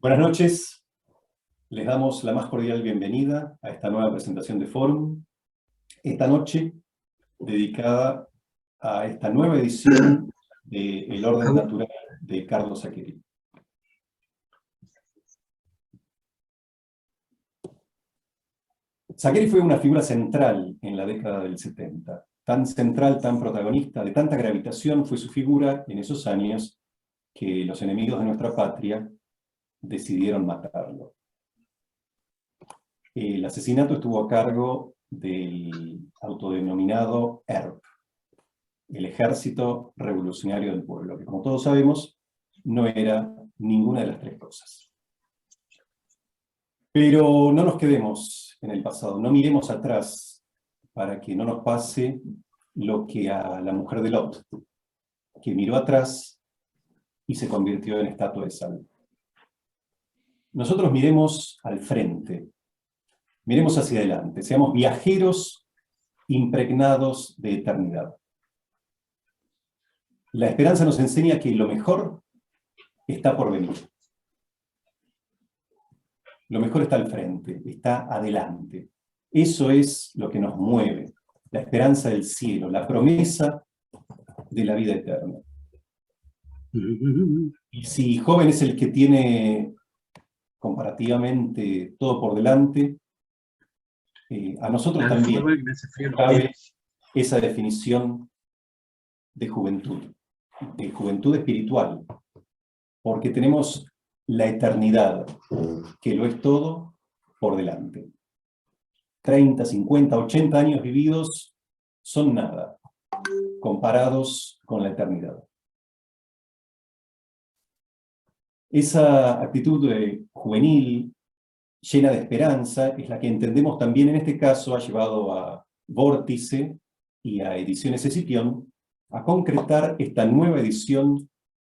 Buenas noches, les damos la más cordial bienvenida a esta nueva presentación de Fórum, esta noche dedicada a esta nueva edición de El orden natural de Carlos Saccheri. Saccheri fue una figura central en la década del 70, tan central, tan protagonista, de tanta gravitación fue su figura en esos años que los enemigos de nuestra patria decidieron matarlo. El asesinato estuvo a cargo del autodenominado ERP, el Ejército Revolucionario del Pueblo, que como todos sabemos, no era ninguna de las tres cosas. Pero no nos quedemos en el pasado, no miremos atrás para que no nos pase lo que a la mujer de Lot, que miró atrás y se convirtió en estatua de sal. Nosotros miremos al frente, miremos hacia adelante, seamos viajeros impregnados de eternidad. La esperanza nos enseña que lo mejor está por venir. Lo mejor está al frente, está adelante. Eso es lo que nos mueve, la esperanza del cielo, la promesa de la vida eterna. Y si joven es el que tiene comparativamente todo por delante, a nosotros también cabe esa definición de juventud espiritual, porque tenemos la eternidad, que lo es todo, por delante. 30, 50, 80 años vividos son nada, comparados con la eternidad. Esa actitud juvenil, llena de esperanza, es la que entendemos también en este caso ha llevado a Vórtice y a Ediciones Escipión a concretar esta nueva edición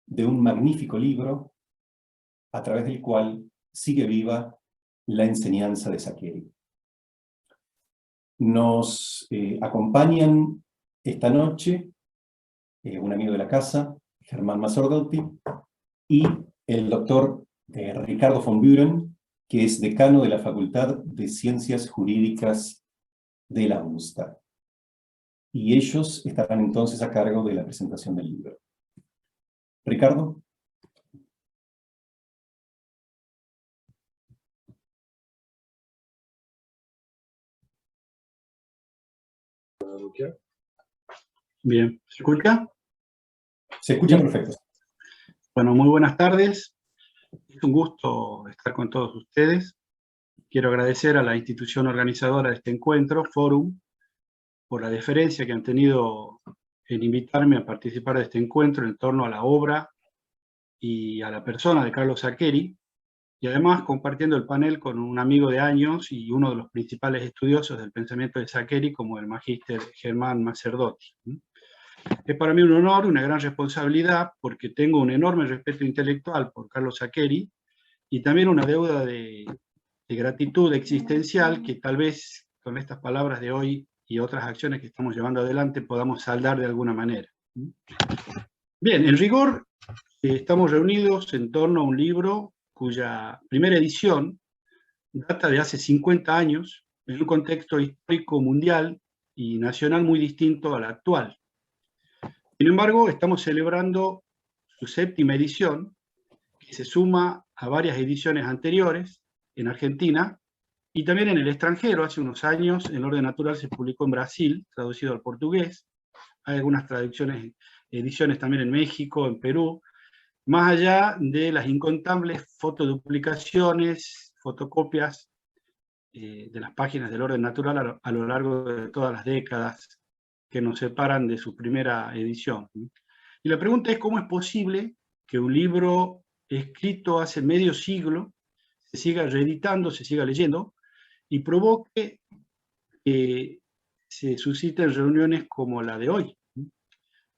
de un magnífico libro a través del cual sigue viva la enseñanza de Saccheri. Nos acompañan esta noche un amigo de la casa, Germán Masordotti, y el doctor Ricardo von Buren, que es decano de la Facultad de Ciencias Jurídicas de la UNSTA. Y ellos estarán entonces a cargo de la presentación del libro. Ricardo. Bien, ¿se escucha? Se escucha perfecto. Bueno, muy buenas tardes. Es un gusto estar con todos ustedes. Quiero agradecer a la institución organizadora de este encuentro, Fórum, por la deferencia que han tenido en invitarme a participar de este encuentro en torno a la obra y a la persona de Carlos Saccheri, y además compartiendo el panel con un amigo de años y uno de los principales estudiosos del pensamiento de Saccheri, como el magíster Germán Masordotti. Es para mí un honor, una gran responsabilidad, porque tengo un enorme respeto intelectual por Carlos Saccheri y también una deuda de gratitud existencial que tal vez con estas palabras de hoy y otras acciones que estamos llevando adelante podamos saldar de alguna manera. Bien, en rigor, estamos reunidos en torno a un libro cuya primera edición data de hace 50 años, en un contexto histórico mundial y nacional muy distinto al actual. Sin embargo, estamos celebrando su séptima edición, que se suma a varias ediciones anteriores en Argentina y también en el extranjero. Hace unos años, El orden natural se publicó en Brasil, traducido al portugués. Hay algunas traducciones, ediciones también en México, en Perú, más allá de las incontables fotoduplicaciones, fotocopias de las páginas del orden natural a lo largo de todas las décadas que nos separan de su primera edición. Y la pregunta es cómo es posible que un libro escrito hace medio siglo se siga reeditando, se siga leyendo y provoque que se susciten reuniones como la de hoy.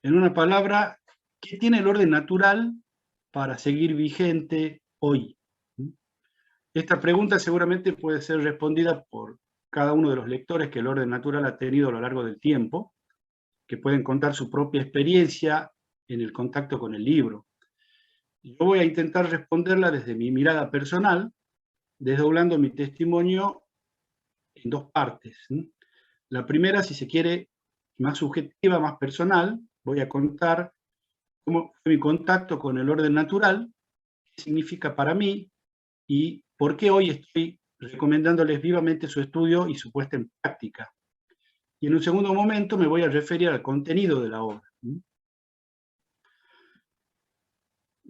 En una palabra, ¿qué tiene el orden natural para seguir vigente hoy? Esta pregunta seguramente puede ser respondida por cada uno de los lectores que el orden natural ha tenido a lo largo del tiempo, que pueden contar su propia experiencia en el contacto con el libro. Yo voy a intentar responderla desde mi mirada personal, desdoblando mi testimonio en dos partes. La primera, si se quiere, más subjetiva, más personal, voy a contar cómo fue mi contacto con el orden natural, qué significa para mí y por qué hoy estoy recomendándoles vivamente su estudio y su puesta en práctica. Y en un segundo momento me voy a referir al contenido de la obra.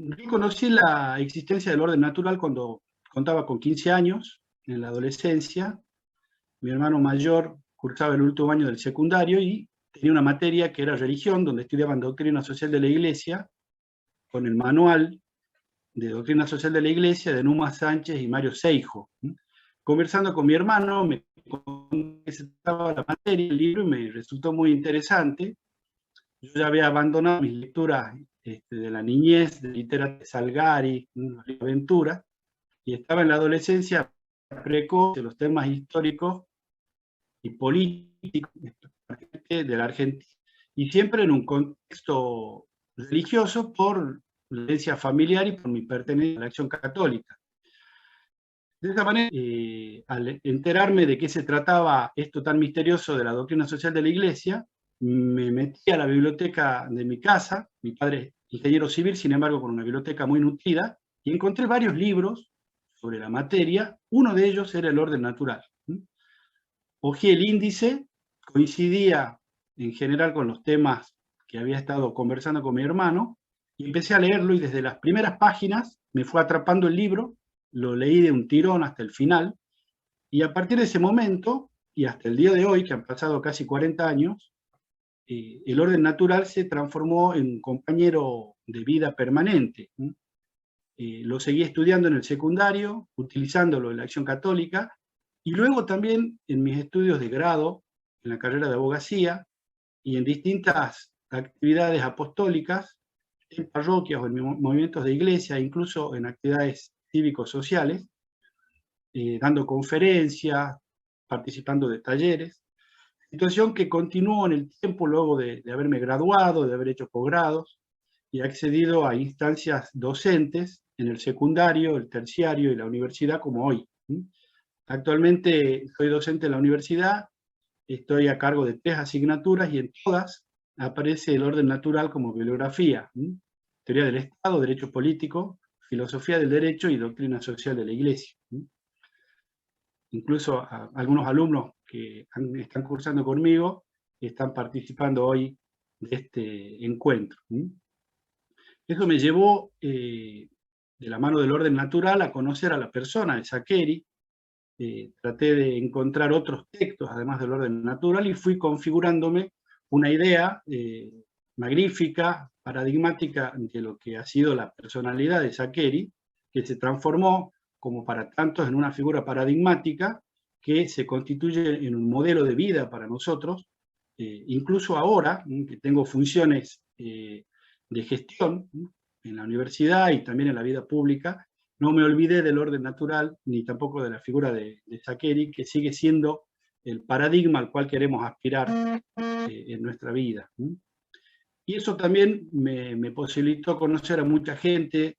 Yo conocí la existencia del orden natural cuando contaba con 15 años, en la adolescencia. Mi hermano mayor cursaba el último año del secundario y tenía una materia que era religión, donde estudiaban doctrina social de la Iglesia, con el manual de doctrina social de la Iglesia de Numa Sánchez y Mario Seijo. Conversando con mi hermano, me contaba la materia, el libro, y me resultó muy interesante. Yo ya había abandonado mis lecturas de la niñez, de literatura de Salgari, aventura, y estaba en la adolescencia precoz de los temas históricos y políticos de la Argentina, y siempre en un contexto religioso por la herencia familiar y por mi pertenencia a la Acción Católica. De esa manera, al enterarme de qué se trataba esto tan misterioso de la doctrina social de la Iglesia, me metí a la biblioteca de mi casa. Mi padre es ingeniero civil, sin embargo, con una biblioteca muy nutrida, y encontré varios libros sobre la materia. Uno de ellos era el orden natural. Hojeé el índice, coincidía en general con los temas que había estado conversando con mi hermano, y empecé a leerlo, y desde las primeras páginas me fue atrapando el libro. Lo leí de un tirón hasta el final, y a partir de ese momento, y hasta el día de hoy, que han pasado casi 40 años, el orden natural se transformó en un compañero de vida permanente. Lo seguí estudiando en el secundario, utilizándolo en la Acción Católica, y luego también en mis estudios de grado, en la carrera de abogacía, y en distintas actividades apostólicas, en parroquias o en movimientos de iglesia, incluso en actividades cívicos sociales, dando conferencias, participando de talleres, situación que continuó en el tiempo luego de haberme graduado, de haber hecho posgrados, y he accedido a instancias docentes en el secundario, el terciario y la universidad, como hoy. Actualmente soy docente en la universidad, estoy a cargo de 3 asignaturas, y en todas aparece el orden natural como bibliografía: teoría del Estado, derecho político, filosofía del derecho y doctrina social de la Iglesia. Incluso algunos alumnos que están cursando conmigo están participando hoy de este encuentro. Eso me llevó, de la mano del orden natural, a conocer a la persona de Saccheri. Traté de encontrar otros textos, además del orden natural, y fui configurándome una idea magnífica, paradigmática, de lo que ha sido la personalidad de Saccheri, que se transformó, como para tantos, en una figura paradigmática que se constituye en un modelo de vida para nosotros. Incluso ahora, que tengo funciones de gestión en la universidad y también en la vida pública, no me olvidé del orden natural, ni tampoco de la figura de Saccheri, que sigue siendo el paradigma al cual queremos aspirar en nuestra vida. Y eso también me posibilitó conocer a mucha gente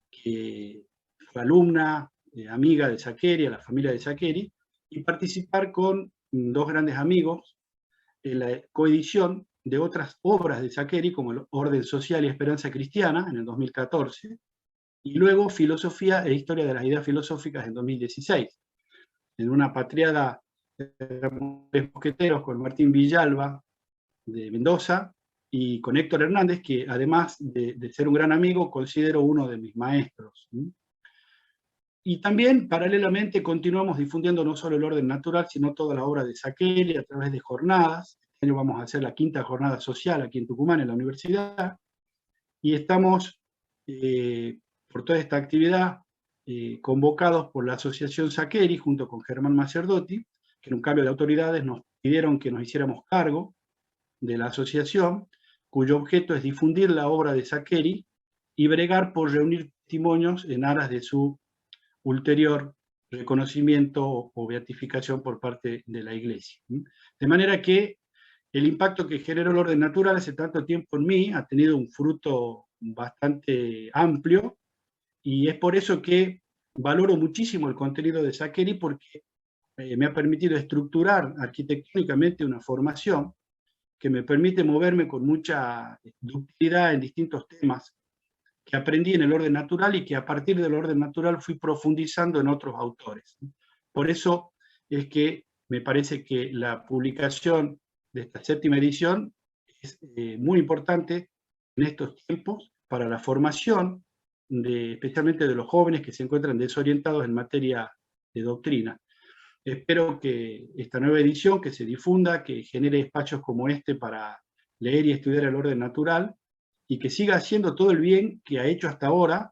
que fue alumna, amiga de Saccheri, a la familia de Saccheri, y participar con 2 grandes amigos en la coedición de otras obras de Saccheri, como el Orden Social y Esperanza Cristiana, en el 2014, y luego Filosofía e Historia de las Ideas Filosóficas en 2016, en una patriada de mosqueteros con Martín Villalba de Mendoza y con Héctor Hernández, que además de ser un gran amigo, considero uno de mis maestros. Y también, paralelamente, continuamos difundiendo no solo el orden natural, sino toda la obra de Saccheri a través de jornadas. Este año vamos a hacer la 5ª jornada social aquí en Tucumán, en la universidad, y estamos, por toda esta actividad, convocados por la Asociación Saccheri, junto con Germán Macerdotti, que en un cambio de autoridades nos pidieron que nos hiciéramos cargo de la asociación, cuyo objeto es difundir la obra de Saccheri y bregar por reunir testimonios en aras de su ulterior reconocimiento o beatificación por parte de la Iglesia. De manera que el impacto que generó el orden natural hace tanto tiempo en mí ha tenido un fruto bastante amplio, y es por eso que valoro muchísimo el contenido de Saccheri, porque me ha permitido estructurar arquitectónicamente una formación que me permite moverme con mucha ductilidad en distintos temas que aprendí en el orden natural y que a partir del orden natural fui profundizando en otros autores. Por eso es que me parece que la publicación de esta 7ª edición es muy importante en estos tiempos para la formación, especialmente de los jóvenes que se encuentran desorientados en materia de doctrina. Espero que esta nueva edición, que se difunda, que genere espacios como este para leer y estudiar el orden natural, y que siga haciendo todo el bien que ha hecho hasta ahora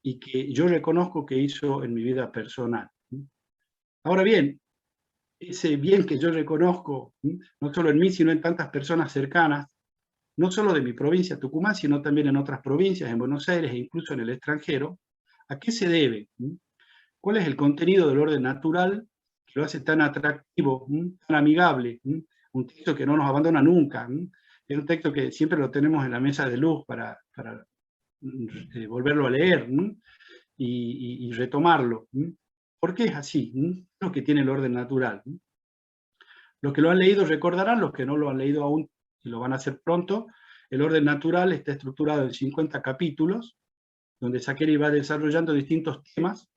y que yo reconozco que hizo en mi vida personal. Ahora bien, ese bien que yo reconozco, no solo en mí, sino en tantas personas cercanas, no solo de mi provincia, Tucumán, sino también en otras provincias, en Buenos Aires e incluso en el extranjero, ¿a qué se debe? ¿Cuál es el contenido del orden natural que lo hace tan atractivo, tan amigable? Un texto que no nos abandona nunca. Es un texto que siempre lo tenemos en la mesa de luz para volverlo a leer y retomarlo. ¿Por qué es así? Lo que tiene el orden natural. Los que lo han leído recordarán, los que no lo han leído aún y lo van a hacer pronto, el orden natural está estructurado en 50 capítulos, donde Saccheri va desarrollando distintos temas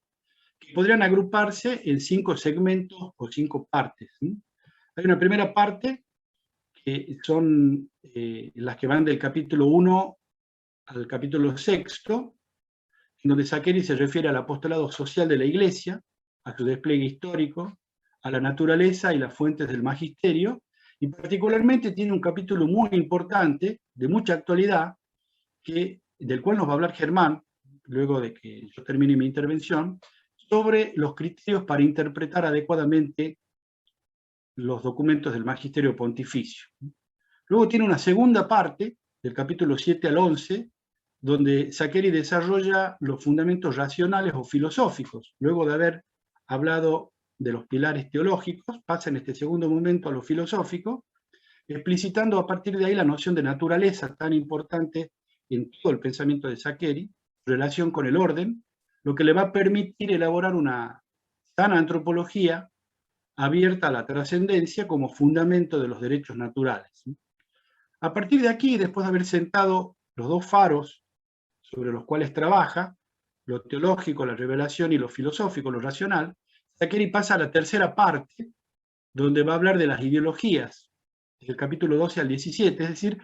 que podrían agruparse en 5 segmentos o 5 partes. Hay una primera parte, que son las que van del capítulo 1 al capítulo 6, en donde Saccheri se refiere al apostolado social de la Iglesia, a su despliegue histórico, a la naturaleza y las fuentes del magisterio, y particularmente tiene un capítulo muy importante, de mucha actualidad, del cual nos va a hablar Germán, luego de que yo termine mi intervención, sobre los criterios para interpretar adecuadamente los documentos del Magisterio Pontificio. Luego tiene una segunda parte, del capítulo 7 al 11, donde Saccheri desarrolla los fundamentos racionales o filosóficos. Luego de haber hablado de los pilares teológicos, pasa en este segundo momento a lo filosófico, explicitando a partir de ahí la noción de naturaleza tan importante en todo el pensamiento de Saccheri, relación con el orden, lo que le va a permitir elaborar una sana antropología abierta a la trascendencia como fundamento de los derechos naturales. A partir de aquí, después de haber sentado los 2 faros sobre los cuales trabaja, lo teológico, la revelación, y lo filosófico, lo racional, Saccheri pasa a la tercera parte, donde va a hablar de las ideologías, del capítulo 12 al 17, es decir,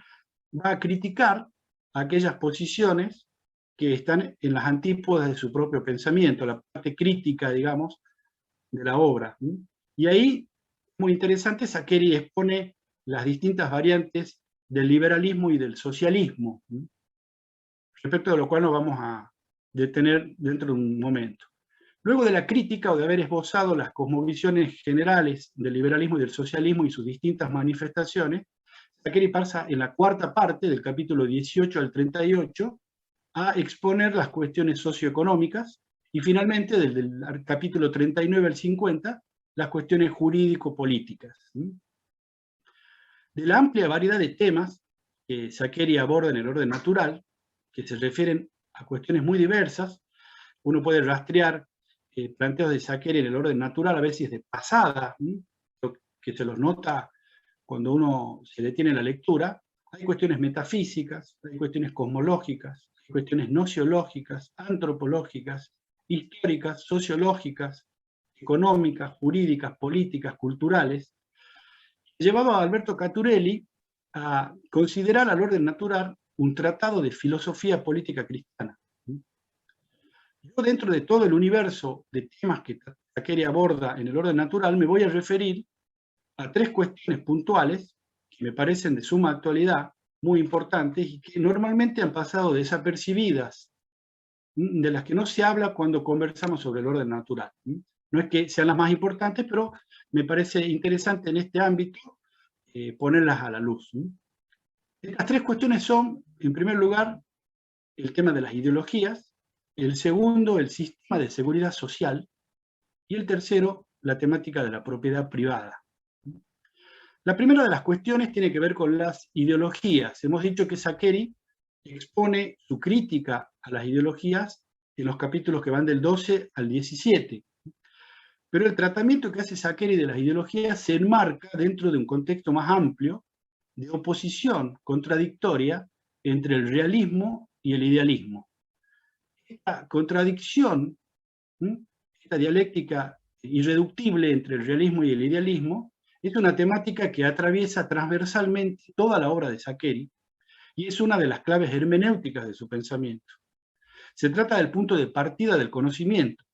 va a criticar aquellas posiciones que están en las antípodas de su propio pensamiento, la parte crítica, digamos, de la obra. Y ahí, muy interesante, Saccheri expone las distintas variantes del liberalismo y del socialismo, respecto de lo cual nos vamos a detener dentro de un momento. Luego de la crítica o de haber esbozado las cosmovisiones generales del liberalismo y del socialismo y sus distintas manifestaciones, Saccheri pasa en la cuarta parte, del capítulo 18 al 38, a exponer las cuestiones socioeconómicas, y finalmente, desde el capítulo 39 al 50, las cuestiones jurídico-políticas. De la amplia variedad de temas que Saccheri aborda en el orden natural, que se refieren a cuestiones muy diversas, uno puede rastrear planteos de Saccheri en el orden natural, a veces de pasada, que se los nota cuando uno se detiene en la lectura. Hay cuestiones metafísicas, hay cuestiones cosmológicas, hay cuestiones nociológicas, antropológicas, históricas, sociológicas, económicas, jurídicas, políticas, culturales, llevado a Alberto Caturelli a considerar al orden natural un tratado de filosofía política cristiana. Yo, dentro de todo el universo de temas que Saccheri aborda en el orden natural, me voy a referir a 3 cuestiones puntuales que me parecen de suma actualidad, muy importantes, y que normalmente han pasado desapercibidas, de las que no se habla cuando conversamos sobre el orden natural. No es que sean las más importantes, pero me parece interesante en este ámbito ponerlas a la luz. Estas 3 cuestiones son, en primer lugar, el tema de las ideologías; el segundo, el sistema de seguridad social; y el tercero, la temática de la propiedad privada. La primera de las cuestiones tiene que ver con las ideologías. Hemos dicho que Saccheri expone su crítica a las ideologías en los capítulos que van del 12 al 17. Pero el tratamiento que hace Saccheri de las ideologías se enmarca dentro de un contexto más amplio de oposición contradictoria entre el realismo y el idealismo. Esta contradicción, esta dialéctica irreductible entre el realismo y el idealismo, es una temática que atraviesa transversalmente toda la obra de Saccheri y es una de las claves hermenéuticas de su pensamiento. Se trata del punto de partida del conocimiento,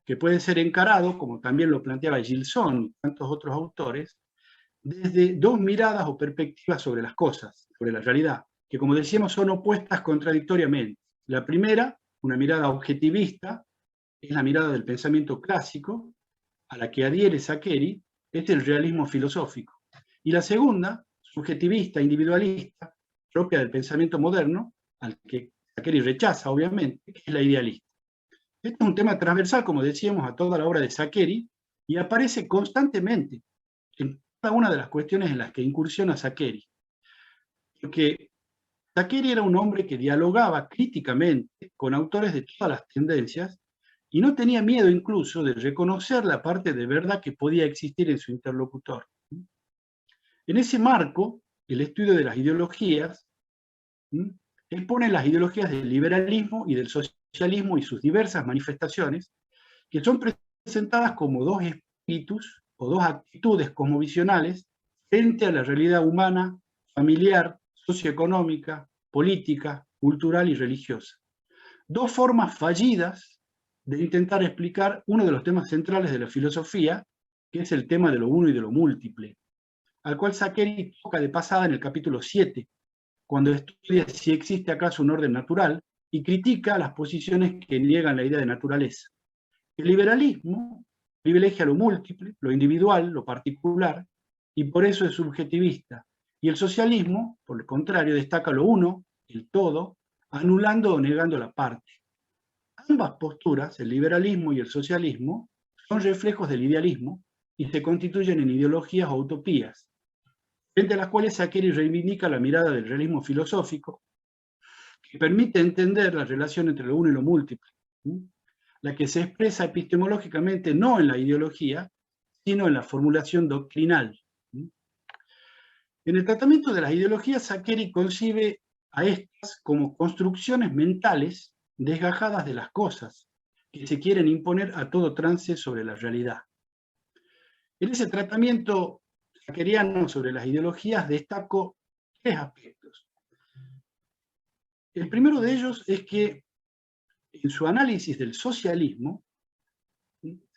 que puede ser encarado, como también lo planteaba Gilson y tantos otros autores, desde dos miradas o perspectivas sobre las cosas, sobre la realidad, que como decíamos son opuestas contradictoriamente. La primera, una mirada objetivista, es la mirada del pensamiento clásico, a la que adhiere Saccheri, es el realismo filosófico. Y la segunda, subjetivista, individualista, propia del pensamiento moderno, al que Saccheri rechaza, obviamente, que es la idealista. Este es un tema transversal, como decíamos, a toda la obra de Saccheri, y aparece constantemente en cada una de las cuestiones en las que incursiona Saccheri. Porque Saccheri era un hombre que dialogaba críticamente con autores de todas las tendencias, y no tenía miedo incluso de reconocer la parte de verdad que podía existir en su interlocutor. En ese marco, el estudio de las ideologías expone las ideologías del liberalismo y del socialismo y sus diversas manifestaciones, que son presentadas como dos espíritus o dos actitudes cosmovisionales frente a la realidad humana, familiar, socioeconómica, política, cultural y religiosa. Dos formas fallidas de intentar explicar uno de los temas centrales de la filosofía, que es el tema de lo uno y de lo múltiple, al cual Saccheri toca de pasada en el capítulo 7, cuando estudia si existe acaso un orden natural y critica las posiciones que niegan la idea de naturaleza. El liberalismo privilegia lo múltiple, lo individual, lo particular, y por eso es subjetivista. Y el socialismo, por el contrario, destaca lo uno, el todo, anulando o negando la parte. Ambas posturas, el liberalismo y el socialismo, son reflejos del idealismo y se constituyen en ideologías o utopías, frente a las cuales Saccheri reivindica la mirada del realismo filosófico, que permite entender la relación entre lo uno y lo múltiple, la que se expresa epistemológicamente no en la ideología, sino en la formulación doctrinal. En el tratamiento de las ideologías, Saccheri concibe a estas como construcciones mentales desgajadas de las cosas, que se quieren imponer a todo trance sobre la realidad. En ese tratamiento saccheriano sobre las ideologías destaco tres aspectos. El primero de ellos es que en su análisis del socialismo,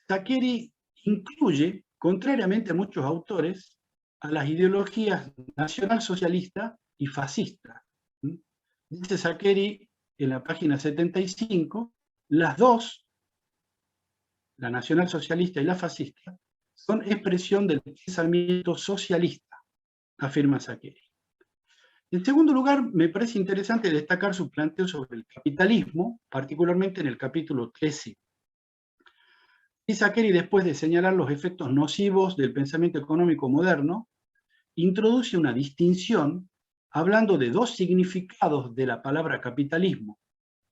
Saccheri incluye, contrariamente a muchos autores, a las ideologías nacionalsocialista y fascista. Dice Saccheri en la página 75, las dos, la nacionalsocialista y la fascista, son expresión del pensamiento socialista, afirma Saccheri. En segundo lugar, me parece interesante destacar su planteo sobre el capitalismo, particularmente en el capítulo 13. Y Saccheri, después de señalar los efectos nocivos del pensamiento económico moderno, introduce una distinción hablando de dos significados de la palabra capitalismo,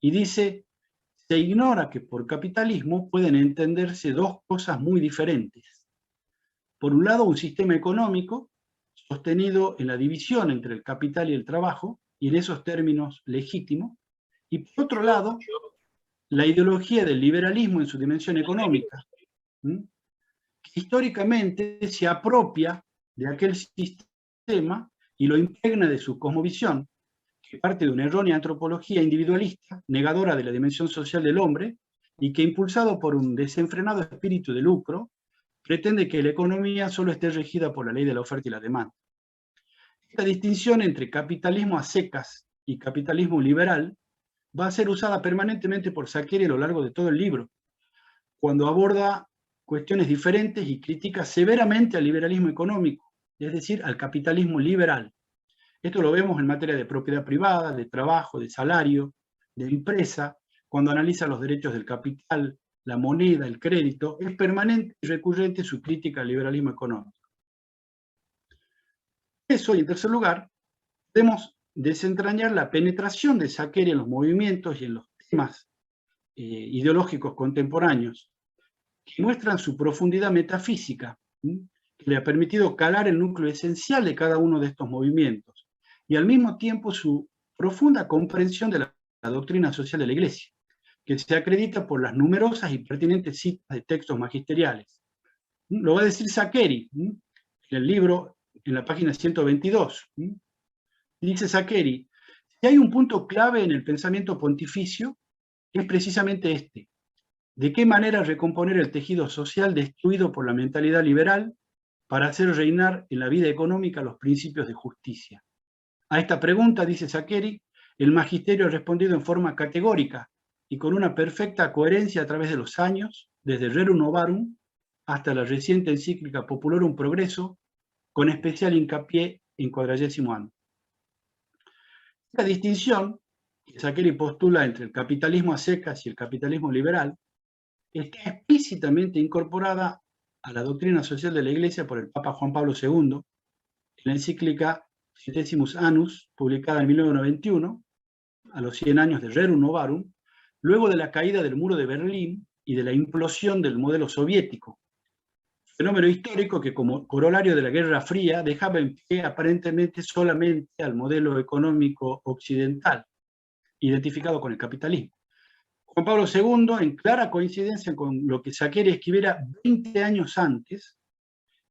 y dice, se ignora que por capitalismo pueden entenderse dos cosas muy diferentes. Por un lado, un sistema económico sostenido en la división entre el capital y el trabajo, y en esos términos legítimo, y por otro lado, la ideología del liberalismo en su dimensión económica, que históricamente se apropia de aquel sistema y lo impregna de su cosmovisión, que parte de una errónea antropología individualista, negadora de la dimensión social del hombre, y que, impulsado por un desenfrenado espíritu de lucro, pretende que la economía solo esté regida por la ley de la oferta y la demanda. Esta distinción entre capitalismo a secas y capitalismo liberal va a ser usada permanentemente por Saccheri a lo largo de todo el libro, cuando aborda cuestiones diferentes y critica severamente al liberalismo económico, es decir, al capitalismo liberal. Esto lo vemos en materia de propiedad privada, de trabajo, de salario, de empresa, cuando analiza los derechos del capital, la moneda, el crédito, es permanente y recurrente su crítica al liberalismo económico. Eso, y en tercer lugar, podemos desentrañar la penetración de Saccheri en los movimientos y en los temas ideológicos contemporáneos, que muestran su profundidad metafísica, que le ha permitido calar el núcleo esencial de cada uno de estos movimientos, y al mismo tiempo su profunda comprensión de la doctrina social de la Iglesia, que se acredita por las numerosas y pertinentes citas de textos magisteriales. Lo va a decir Saccheri, en el libro, en la página 122. Dice Saccheri: si hay un punto clave en el pensamiento pontificio, es precisamente este: ¿de qué manera recomponer el tejido social destruido por la mentalidad liberal para hacer reinar en la vida económica los principios de justicia? A esta pregunta, dice Saccheri, el magisterio ha respondido en forma categórica y con una perfecta coherencia a través de los años, desde Rerum Novarum hasta la reciente encíclica Populorum Progresso, con especial hincapié en Quadragesimo Anno. Esta distinción que Saccheri postula entre el capitalismo a secas y el capitalismo liberal está explícitamente incorporada a la doctrina social de la Iglesia por el Papa Juan Pablo II, en la encíclica Centesimus Annus, publicada en 1991, a los 100 años de Rerum Novarum, luego de la caída del muro de Berlín y de la implosión del modelo soviético, fenómeno histórico que, como corolario de la Guerra Fría, dejaba en pie aparentemente solamente al modelo económico occidental, identificado con el capitalismo. Juan Pablo II, en clara coincidencia con lo que Saccheri escribiera 20 años antes,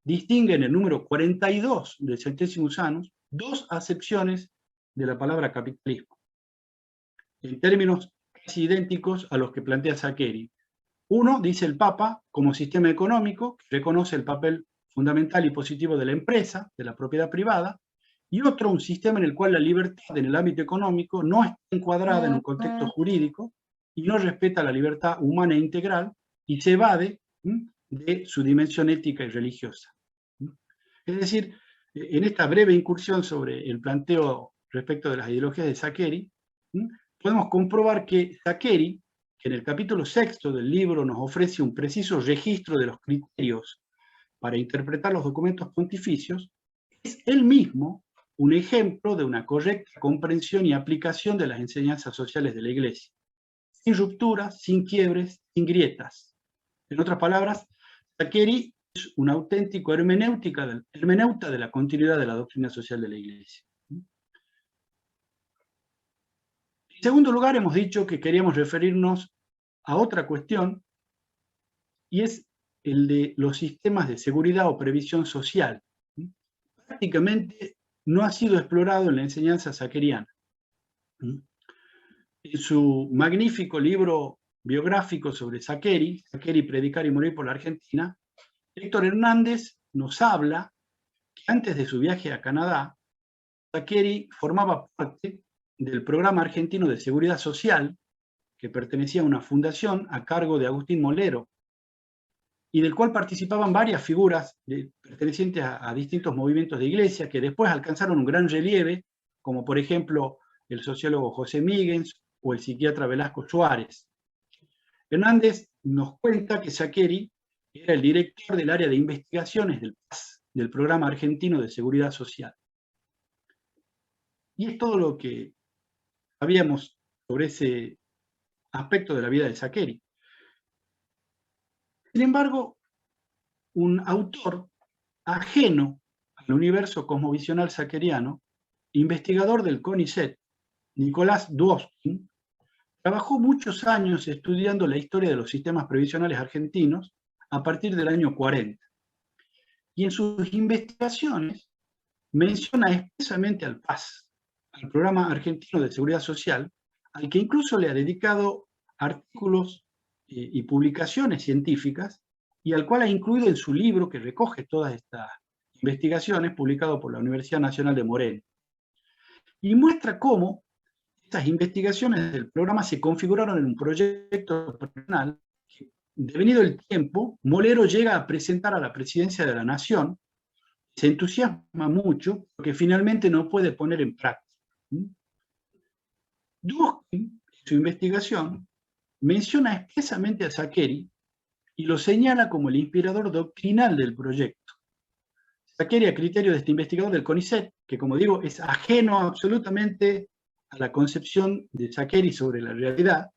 distingue en el número 42 del Centesimus Annus dos acepciones de la palabra capitalismo, en términos casi idénticos a los que plantea Saccheri. Uno, dice el Papa, como sistema económico, que reconoce el papel fundamental y positivo de la empresa, de la propiedad privada, y otro, un sistema en el cual la libertad en el ámbito económico no está encuadrada en un contexto jurídico y no respeta la libertad humana e integral y se evade de su dimensión ética y religiosa. Es decir, en esta breve incursión sobre el planteo respecto de las ideologías de Saccheri, podemos comprobar que Saccheri, que en el capítulo 6 del libro nos ofrece un preciso registro de los criterios para interpretar los documentos pontificios, es él mismo un ejemplo de una correcta comprensión y aplicación de las enseñanzas sociales de la Iglesia, sin rupturas, sin quiebres, sin grietas. En otras palabras, Saccheri es un auténtico hermeneuta de la continuidad de la doctrina social de la Iglesia. En segundo lugar, hemos dicho que queríamos referirnos a otra cuestión, y es el de los sistemas de seguridad o previsión social. Prácticamente no ha sido explorado en la enseñanza saccheriana. En su magnífico libro biográfico sobre Saccheri, Saccheri, Predicar y Morir por la Argentina, Héctor Hernández nos habla que antes de su viaje a Canadá, Saccheri formaba parte del programa argentino de seguridad social, que pertenecía a una fundación a cargo de Agustín Molero, y del cual participaban varias figuras pertenecientes a distintos movimientos de iglesia, que después alcanzaron un gran relieve, como por ejemplo el sociólogo José Míguez o el psiquiatra Velasco Suárez. Hernández nos cuenta que Saccheri era el director del área de investigaciones del PAS, del Programa Argentino de Seguridad Social. Y es todo lo que sabíamos sobre ese aspecto de la vida de Saccheri. Sin embargo, un autor ajeno al universo cosmovisional saccheriano, investigador del CONICET, Nicolás Dworkin, trabajó muchos años estudiando la historia de los sistemas previsionales argentinos a partir del año 40. Y en sus investigaciones menciona expresamente al PAS, al Programa Argentino de Seguridad Social, al que incluso le ha dedicado artículos y publicaciones científicas, y al cual ha incluido en su libro que recoge todas estas investigaciones, publicado por la Universidad Nacional de Moreno. Y muestra cómo estas investigaciones del programa se configuraron en un proyecto personal que, devenido el tiempo, Molero llega a presentar a la presidencia de la Nación, se entusiasma mucho, porque finalmente no puede poner en práctica. Dworkin, en su investigación, menciona expresamente a Saccheri y lo señala como el inspirador doctrinal del proyecto. Saccheri a criterio de este investigador del CONICET, que como digo es ajeno absolutamente a la concepción de Saccheri sobre la realidad,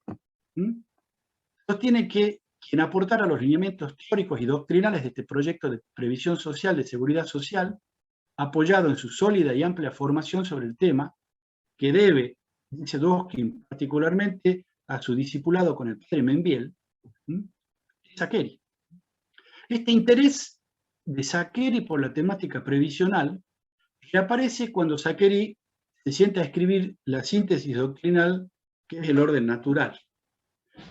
sostiene que quien aportara los lineamientos teóricos y doctrinales de este proyecto de previsión social de seguridad social, apoyado en su sólida y amplia formación sobre el tema, que debe, dice Dworkin, particularmente a su discipulado con el padre Membiel, es Saccheri. Este interés de Saccheri por la temática previsional reaparece cuando Saccheri se sienta a escribir la síntesis doctrinal que es el orden natural.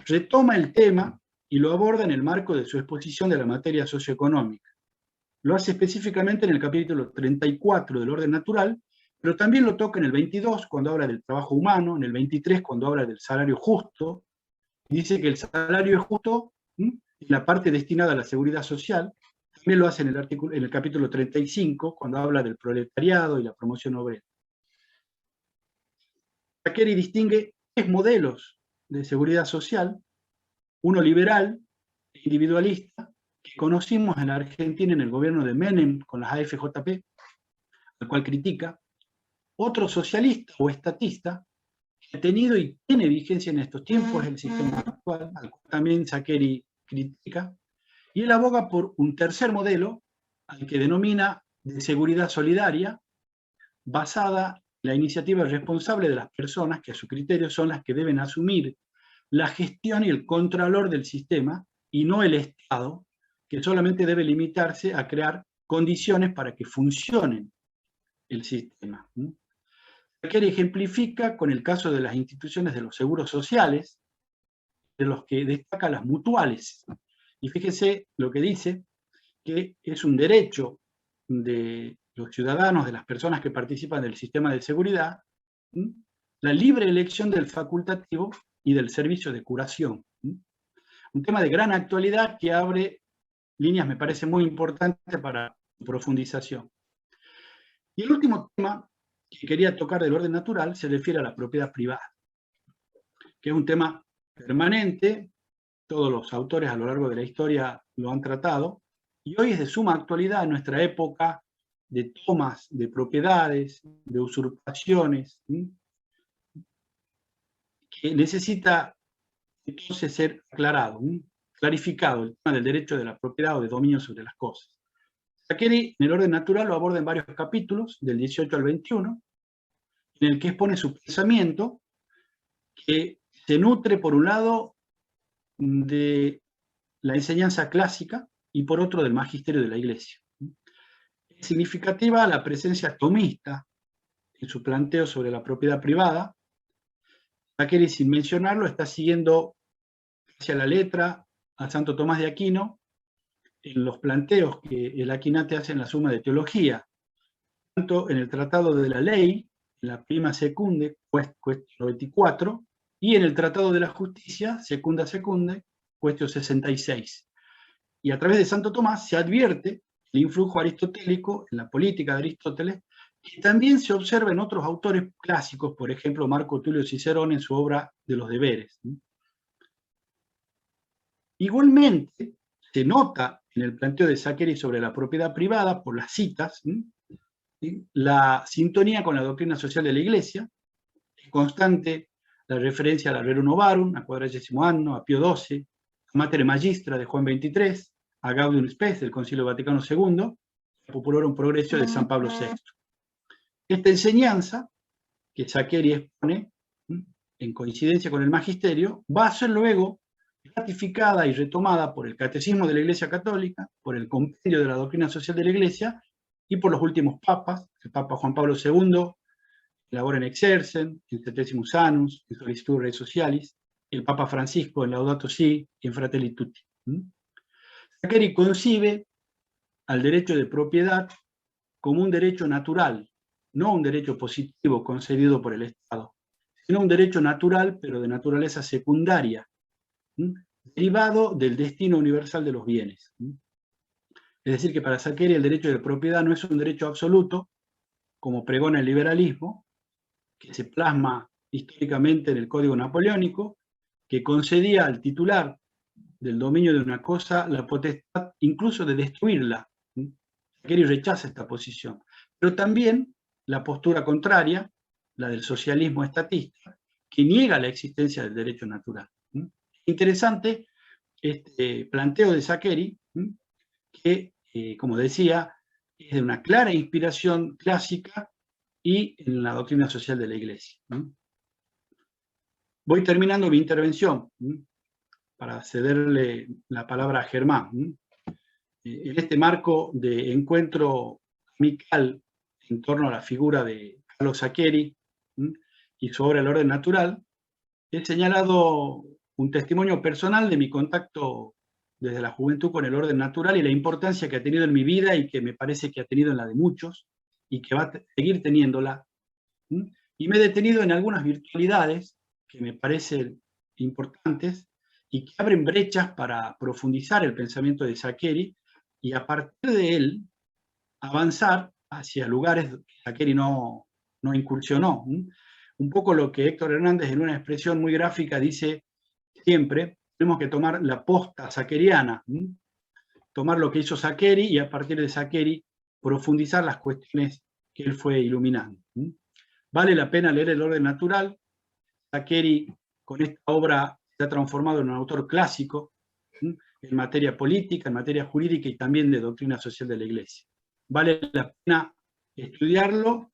Retoma el tema y lo aborda en el marco de su exposición de la materia socioeconómica. Lo hace específicamente en el capítulo 34 del orden natural, pero también lo toca en el 22 cuando habla del trabajo humano, en el 23 cuando habla del salario justo, y dice que el salario es justo en la parte destinada a la seguridad social. También lo hace en el capítulo 35 cuando habla del proletariado y la promoción obrera. Saccheri distingue tres modelos de seguridad social, uno liberal, individualista, que conocimos en la Argentina en el gobierno de Menem con las AFJP, al cual critica, otro socialista o estatista, que ha tenido y tiene vigencia en estos tiempos, el sistema actual, al cual también Saccheri critica, y él aboga por un tercer modelo, al que denomina de seguridad solidaria, basada en la iniciativa responsable de las personas, que a su criterio son las que deben asumir la gestión y el contralor del sistema, y no el Estado, que solamente debe limitarse a crear condiciones para que funcione el sistema. Saccheri ejemplifica con el caso de las instituciones de los seguros sociales, de los que destaca las mutuales. Y fíjese lo que dice, que es un derecho de los ciudadanos, de las personas que participan del sistema de seguridad, la libre elección del facultativo y del servicio de curación. Un tema de gran actualidad que abre líneas, me parece muy importante para profundización. Y el último tema que quería tocar del orden natural se refiere a la propiedad privada, que es un tema permanente, todos los autores a lo largo de la historia lo han tratado, y hoy es de suma actualidad en nuestra época de tomas de propiedades, de usurpaciones, que necesita entonces ser aclarado, clarificado el tema del derecho de la propiedad o de dominio sobre las cosas. Saccheri en el orden natural lo aborda en varios capítulos, del 18 al 21, en el que expone su pensamiento, que se nutre por un lado de la enseñanza clásica y por otro del magisterio de la Iglesia. Es significativa la presencia tomista en su planteo sobre la propiedad privada. Saccheri, sin mencionarlo, está siguiendo hacia la letra a Santo Tomás de Aquino en los planteos que el Aquinate hace en la Suma de Teología, tanto en el Tratado de la Ley, en la Prima Secunde, cuestión 94, y en el Tratado de la Justicia, Secunda Secunde, cuestión 66. Y a través de Santo Tomás se advierte el influjo aristotélico en la política de Aristóteles, que también se observa en otros autores clásicos, por ejemplo, Marco Tulio Cicerón en su obra de los deberes. Igualmente, se nota en el planteo de Saccheri sobre la propiedad privada, por las citas, la sintonía con la doctrina social de la Iglesia, es constante la referencia a la Rerum Novarum, a Quadragesimo Anno, a Pío XII, a Mater Magistra de Juan XXIII, a Gaudium Spes del Concilio Vaticano II, a Populorum Progressio de San Pablo VI. Esta enseñanza que Saccheri expone, en coincidencia con el magisterio, va a ser luego ratificada y retomada por el Catecismo de la Iglesia Católica, por el Compendio de la Doctrina Social de la Iglesia y por los últimos papas, el Papa Juan Pablo II, Labora in Exercens, in Septesimus Annus, in Solicitud Rei Socialis, el Papa Francisco en Laudato Si y en Fratelli Tutti. Saccheri concibe al derecho de propiedad como un derecho natural, no un derecho positivo concedido por el Estado, sino un derecho natural, pero de naturaleza secundaria, derivado del destino universal de los bienes. Es decir, que para Saccheri el derecho de propiedad no es un derecho absoluto, como pregona el liberalismo, que se plasma históricamente en el Código Napoleónico, que concedía al titular del dominio de una cosa la potestad incluso de destruirla, Saccheri rechaza esta posición, pero también la postura contraria, la del socialismo estatista, que niega la existencia del derecho natural. Interesante este planteo de Saccheri, que, como decía, es de una clara inspiración clásica y en la doctrina social de la Iglesia. Voy terminando mi intervención para cederle la palabra a Germán. En este marco de encuentro amical en torno a la figura de Carlo Saccheri y su obra El orden natural, he señalado un testimonio personal de mi contacto desde la juventud con el orden natural y la importancia que ha tenido en mi vida y que me parece que ha tenido en la de muchos y que va a seguir teniéndola. Y me he detenido en algunas virtualidades que me parecen importantes y que abren brechas para profundizar el pensamiento de Saccheri y a partir de él avanzar hacia lugares que Saccheri no incursionó. Un poco lo que Héctor Hernández en una expresión muy gráfica dice siempre, tenemos que tomar la posta saccheriana, tomar lo que hizo Saccheri y a partir de Saccheri profundizar las cuestiones que él fue iluminando. Vale la pena leer El orden natural. Saccheri con esta obra se ha transformado en un autor clásico en materia política, en materia jurídica y también de doctrina social de la Iglesia. Vale la pena estudiarlo,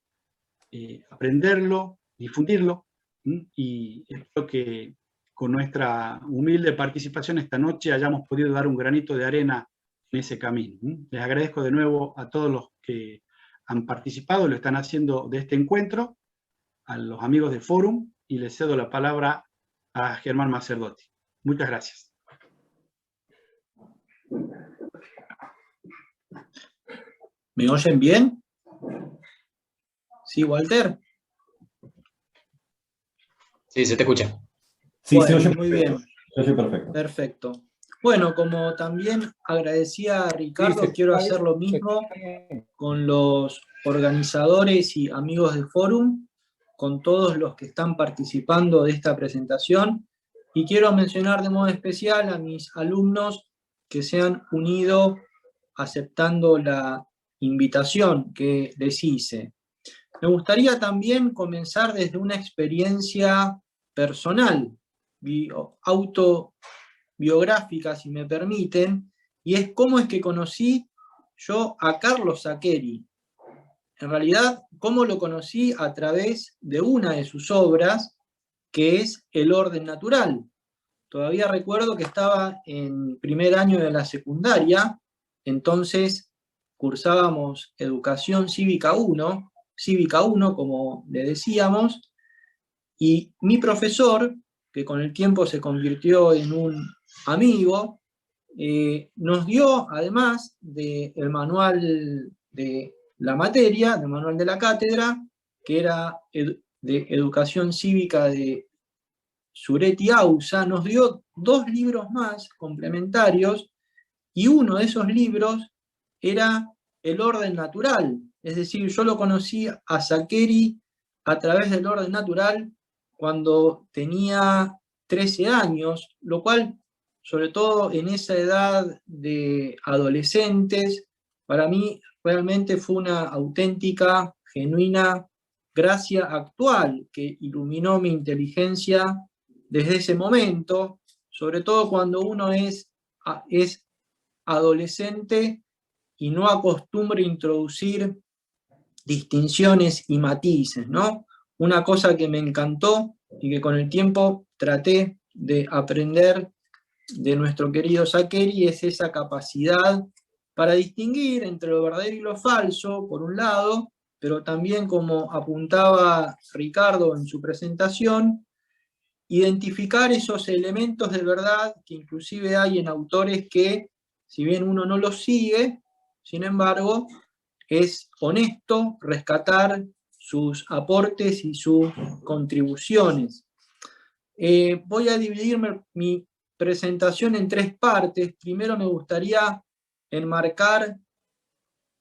aprenderlo, difundirlo, y espero que con nuestra humilde participación esta noche hayamos podido dar un granito de arena en ese camino. Les agradezco de nuevo a todos los que han participado, lo están haciendo de este encuentro, a los amigos de Forum, y les cedo la palabra a Germán Macerdotti. Muchas gracias. ¿Me oyen bien? ¿Sí, Walter? Sí, se te escucha. Sí, bueno, se oye muy bien. Se oye perfecto. Perfecto. Bueno, como también agradecía a Ricardo, quiero hacer lo mismo con los organizadores y amigos de Forum, con todos los que están participando de esta presentación, y quiero mencionar de modo especial a mis alumnos que se han unido aceptando la invitación que les hice. Me gustaría también comenzar desde una experiencia personal, autobiográfica, si me permiten, y es cómo es que conocí yo a Carlo Saccheri. En realidad, cómo lo conocí a través de una de sus obras, que es El orden natural. Todavía recuerdo que estaba en primer año de la secundaria, entonces cursábamos Educación Cívica 1, como le decíamos, y mi profesor, que con el tiempo se convirtió en un amigo, nos dio, además del manual de la materia, del manual de la cátedra, que era de Educación Cívica de Suretti Ausa, nos dio 2 libros más complementarios, y uno de esos libros era El orden natural. Es decir, yo lo conocí a Saccheri a través del orden natural cuando tenía 13 años, lo cual, sobre todo en esa edad de adolescentes, para mí realmente fue una auténtica, genuina gracia actual que iluminó mi inteligencia desde ese momento, sobre todo cuando uno es adolescente y no acostumbra introducir distinciones y matices, ¿no? Una cosa que me encantó y que con el tiempo traté de aprender de nuestro querido Saccheri es esa capacidad para distinguir entre lo verdadero y lo falso, por un lado, pero también, como apuntaba Ricardo en su presentación, identificar esos elementos de verdad que inclusive hay en autores que, si bien uno no los sigue, sin embargo, es honesto rescatar sus aportes y sus contribuciones. Voy a dividir mi presentación en 3 partes. Primero me gustaría enmarcar,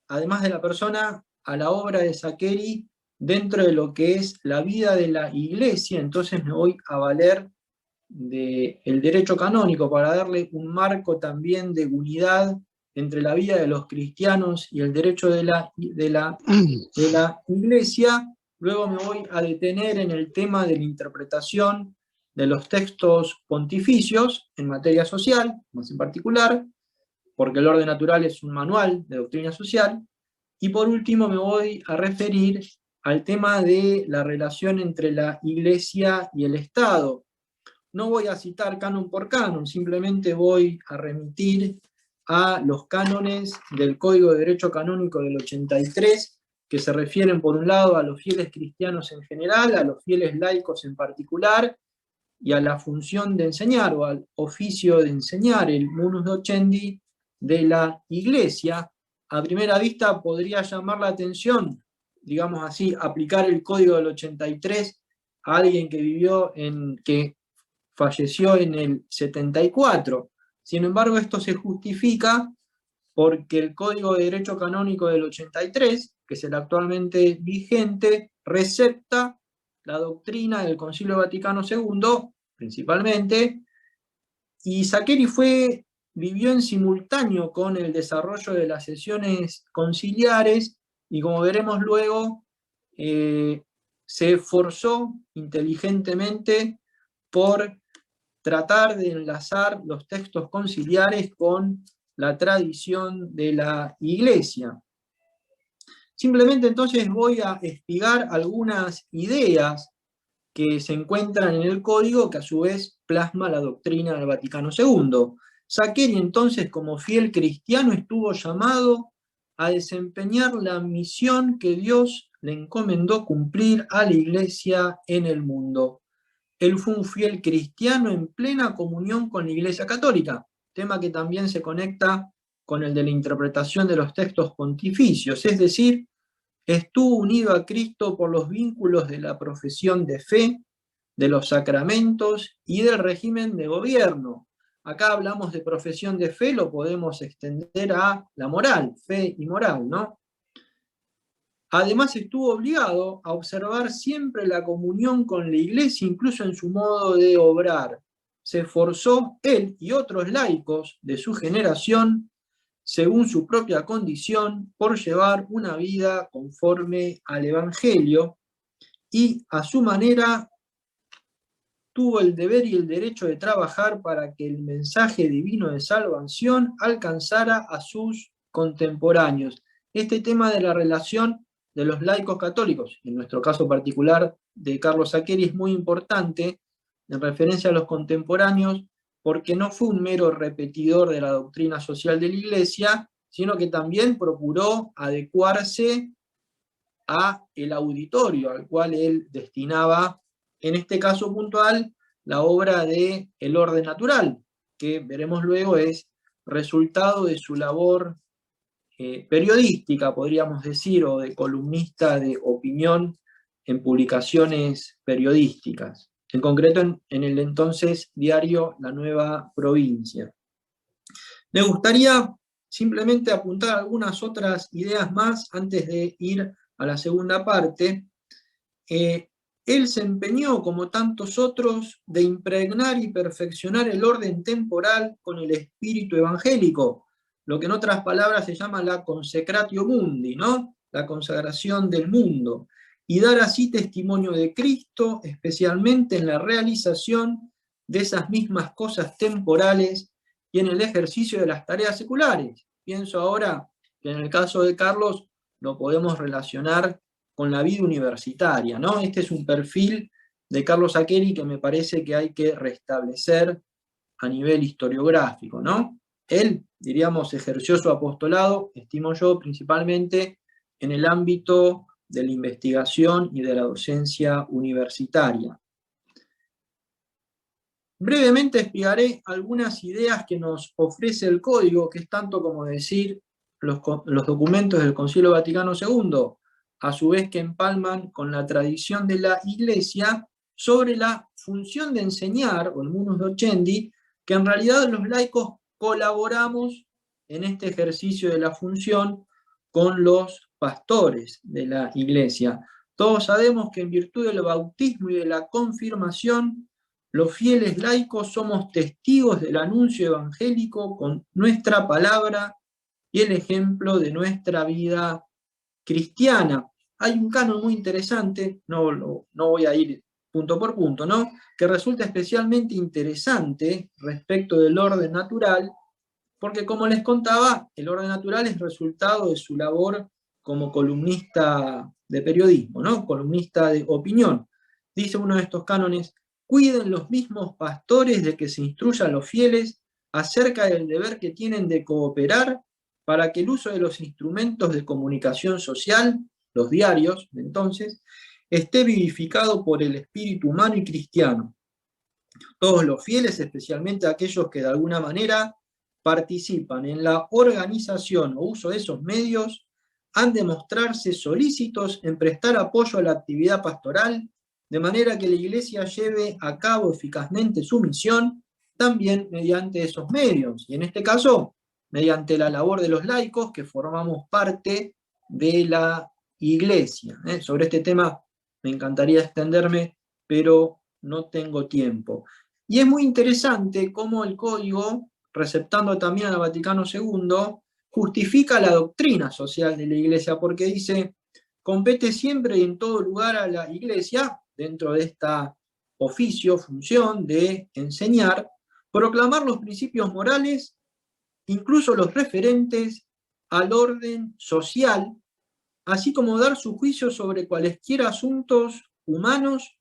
además de la persona, a la obra de Saccheri dentro de lo que es la vida de la Iglesia. Entonces me voy a valer del derecho canónico para darle un marco también de unidad entre la vida de los cristianos y el derecho de la Iglesia. Luego me voy a detener en el tema de la interpretación de los textos pontificios en materia social, más en particular, porque el orden natural es un manual de doctrina social. Y por último me voy a referir al tema de la relación entre la Iglesia y el Estado. No voy a citar canon por canon, simplemente voy a remitir a los cánones del Código de Derecho Canónico del 83, que se refieren por un lado a los fieles cristianos en general, a los fieles laicos en particular, y a la función de enseñar, o al oficio de enseñar, el munus docendi de la Iglesia. A primera vista podría llamar la atención, digamos así, aplicar el Código del 83 a alguien que falleció en el 74. Sin embargo, esto se justifica porque el Código de Derecho Canónico del 83, que es el actualmente vigente, recepta la doctrina del Concilio Vaticano II, principalmente, y Saccheri vivió en simultáneo con el desarrollo de las sesiones conciliares, y como veremos luego, se esforzó inteligentemente por tratar de enlazar los textos conciliares con la tradición de la Iglesia. Simplemente entonces voy a espigar algunas ideas que se encuentran en el código, que a su vez plasma la doctrina del Vaticano II. Saccheri entonces, como fiel cristiano, estuvo llamado a desempeñar la misión que Dios le encomendó cumplir a la Iglesia en el mundo. Él fue un fiel cristiano en plena comunión con la Iglesia Católica, tema que también se conecta con el de la interpretación de los textos pontificios, es decir, estuvo unido a Cristo por los vínculos de la profesión de fe, de los sacramentos y del régimen de gobierno. Acá hablamos de profesión de fe, lo podemos extender a la moral, fe y moral, ¿no? Además estuvo obligado a observar siempre la comunión con la Iglesia, incluso en su modo de obrar. Se esforzó él y otros laicos de su generación, según su propia condición, por llevar una vida conforme al Evangelio, y a su manera tuvo el deber y el derecho de trabajar para que el mensaje divino de salvación alcanzara a sus contemporáneos. Este tema de la relación de los laicos católicos, en nuestro caso particular de Carlos Saccheri, es muy importante en referencia a los contemporáneos, porque no fue un mero repetidor de la doctrina social de la Iglesia, sino que también procuró adecuarse a el auditorio al cual él destinaba, en este caso puntual, la obra de El orden natural, que veremos luego es resultado de su labor periodística, podríamos decir, o de columnista de opinión en publicaciones periodísticas, en concreto en el entonces diario La Nueva Provincia. Me gustaría simplemente apuntar algunas otras ideas más antes de ir a la segunda parte. Él se empeñó, como tantos otros, de impregnar y perfeccionar el orden temporal con el espíritu evangélico, lo que en otras palabras se llama la consecratio mundi, ¿no? La consagración del mundo, y dar así testimonio de Cristo, especialmente en la realización de esas mismas cosas temporales y en el ejercicio de las tareas seculares. Pienso ahora que en el caso de Carlos lo podemos relacionar con la vida universitaria, ¿no? Este es un perfil de Carlos Saccheri que me parece que hay que restablecer a nivel historiográfico, ¿no? Él, diríamos, ejerció su apostolado, estimo yo, principalmente en el ámbito de la investigación y de la docencia universitaria. Brevemente explicaré algunas ideas que nos ofrece el código, que es tanto como decir los documentos del Concilio Vaticano II, a su vez que empalman con la tradición de la Iglesia, sobre la función de enseñar, o el munus docendi, que en realidad los laicos colaboramos en este ejercicio de la función con los pastores de la Iglesia. Todos sabemos que en virtud del bautismo y de la confirmación, los fieles laicos somos testigos del anuncio evangélico con nuestra palabra y el ejemplo de nuestra vida cristiana. Hay un canon muy interesante, no voy a ir punto por punto, ¿no?, que resulta especialmente interesante respecto del orden natural, porque como les contaba, el orden natural es resultado de su labor como columnista de periodismo, ¿no?, columnista de opinión. Dice uno de estos cánones: cuiden los mismos pastores de que se instruya a los fieles acerca del deber que tienen de cooperar para que el uso de los instrumentos de comunicación social, los diarios de entonces, esté vivificado por el espíritu humano y cristiano. Todos los fieles, especialmente aquellos que de alguna manera participan en la organización o uso de esos medios, han de mostrarse solícitos en prestar apoyo a la actividad pastoral, de manera que la Iglesia lleve a cabo eficazmente su misión, también mediante esos medios, y en este caso, mediante la labor de los laicos que formamos parte de la Iglesia. Sobre este tema me encantaría extenderme, pero no tengo tiempo. Y es muy interesante cómo el código, receptando también al Vaticano II, justifica la doctrina social de la Iglesia, porque dice: compete siempre y en todo lugar a la Iglesia, dentro de esta oficio, función de enseñar, proclamar los principios morales, incluso los referentes al orden social, así como dar su juicio sobre cualesquiera asuntos humanos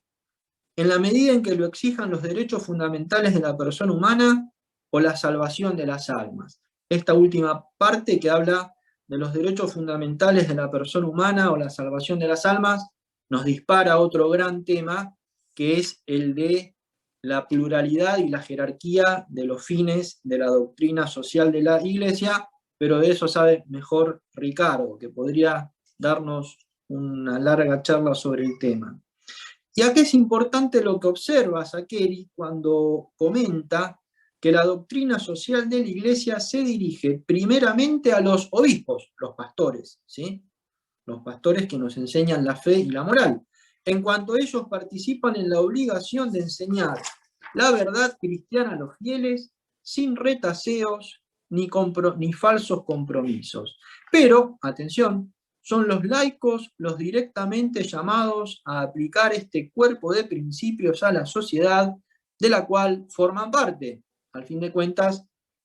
en la medida en que lo exijan los derechos fundamentales de la persona humana o la salvación de las almas. Esta última parte, que habla de los derechos fundamentales de la persona humana o la salvación de las almas, nos dispara a otro gran tema, que es el de la pluralidad y la jerarquía de los fines de la doctrina social de la Iglesia, pero de eso sabe mejor Ricardo, que podría darnos una larga charla sobre el tema. Y aquí es importante lo que observa Saccheri cuando comenta que la doctrina social de la Iglesia se dirige primeramente a los obispos, los pastores, ¿sí?, los pastores que nos enseñan la fe y la moral, en cuanto ellos participan en la obligación de enseñar la verdad cristiana a los fieles sin retaseos ni falsos compromisos. Pero, atención, son los laicos los directamente llamados a aplicar este cuerpo de principios a la sociedad de la cual forman parte. Al fin de cuentas,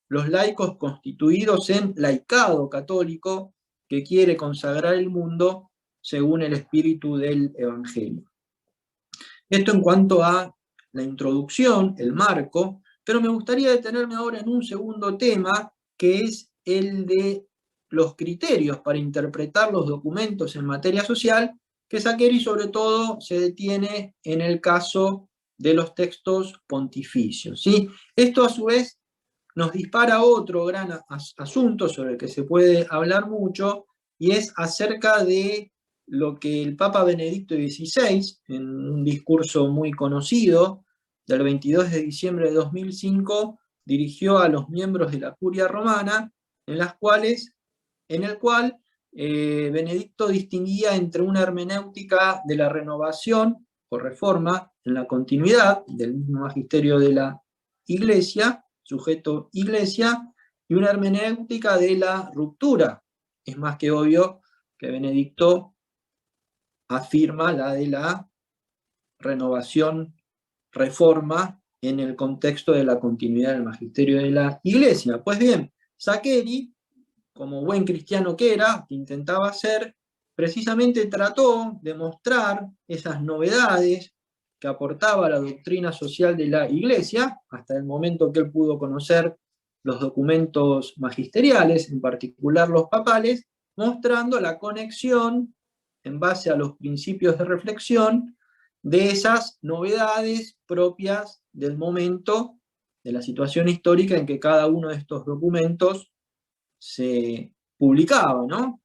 los laicos constituidos en laicado católico que quiere consagrar el mundo según el espíritu del Evangelio. Esto en cuanto a la introducción, el marco, pero me gustaría detenerme ahora en un segundo tema, que es el de los criterios para interpretar los documentos en materia social, que Saccheri sobre todo se detiene en el caso de los textos pontificios, ¿sí? Esto a su vez nos dispara otro gran asunto sobre el que se puede hablar mucho, y es acerca de lo que el Papa Benedicto XVI, en un discurso muy conocido del 22 de diciembre de 2005, dirigió a los miembros de la Curia Romana, en el cual Benedicto distinguía entre una hermenéutica de la renovación o reforma en la continuidad del mismo magisterio de la Iglesia, sujeto Iglesia, y una hermenéutica de la ruptura. Es más que obvio que Benedicto afirma la de la renovación, reforma, en el contexto de la continuidad del magisterio de la Iglesia. Pues bien, Saccheri, como buen cristiano que era, que intentaba ser, precisamente trató de mostrar esas novedades que aportaba la doctrina social de la Iglesia, hasta el momento que él pudo conocer los documentos magisteriales, en particular los papales, mostrando la conexión, en base a los principios de reflexión, de esas novedades propias del momento, de la situación histórica en que cada uno de estos documentos se publicaba, ¿no?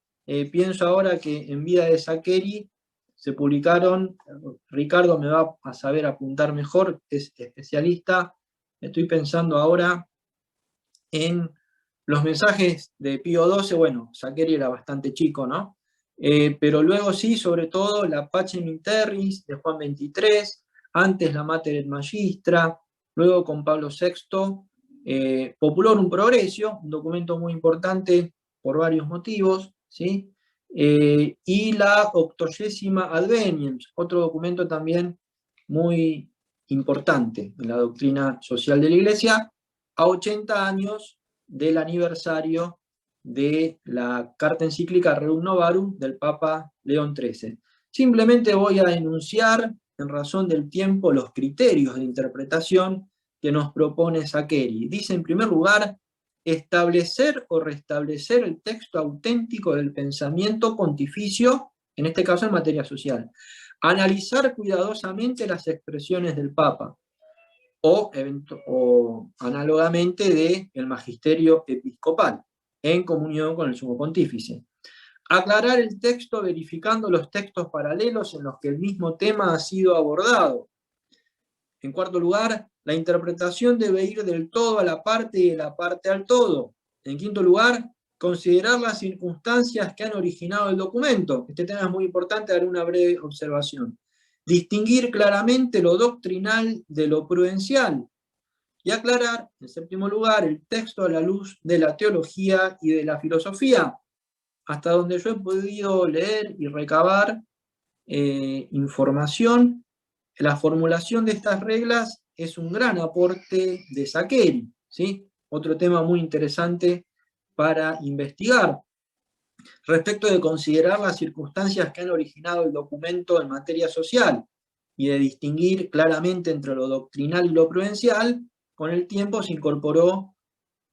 Pienso ahora que en vida de Saccheri se publicaron, Ricardo me va a saber apuntar mejor, es especialista, estoy pensando ahora en los mensajes de Pío XII, bueno, Saccheri era bastante chico, ¿no? Pero luego sí, sobre todo, la Pacem in Terris de Juan XXIII, antes la Mater et Magistra, luego con Pablo VI, Populorum Progressio, un documento muy importante por varios motivos, ¿sí? Y la 80ª Adveniens, otro documento también muy importante en la doctrina social de la Iglesia, a 80 años del aniversario de la carta encíclica Rerum Novarum del Papa León XIII. Simplemente voy a enunciar, en razón del tiempo, los criterios de interpretación que nos propone Saccheri. Dice, en primer lugar, establecer o restablecer el texto auténtico del pensamiento pontificio, en este caso en materia social. Analizar cuidadosamente las expresiones del Papa, o análogamente del magisterio episcopal, en comunión con el sumo pontífice. Aclarar el texto verificando los textos paralelos en los que el mismo tema ha sido abordado. En cuarto lugar, la interpretación debe ir del todo a la parte y de la parte al todo. En quinto lugar, considerar las circunstancias que han originado el documento. Este tema es muy importante, daré una breve observación. Distinguir claramente lo doctrinal de lo prudencial. Y aclarar, en séptimo lugar, el texto a la luz de la teología y de la filosofía. Hasta donde yo he podido leer y recabar información, la formulación de estas reglas es un gran aporte de Saccheri, ¿sí? Otro tema muy interesante para investigar. Respecto de considerar las circunstancias que han originado el documento en materia social y de distinguir claramente entre lo doctrinal y lo prudencial, con el tiempo se incorporó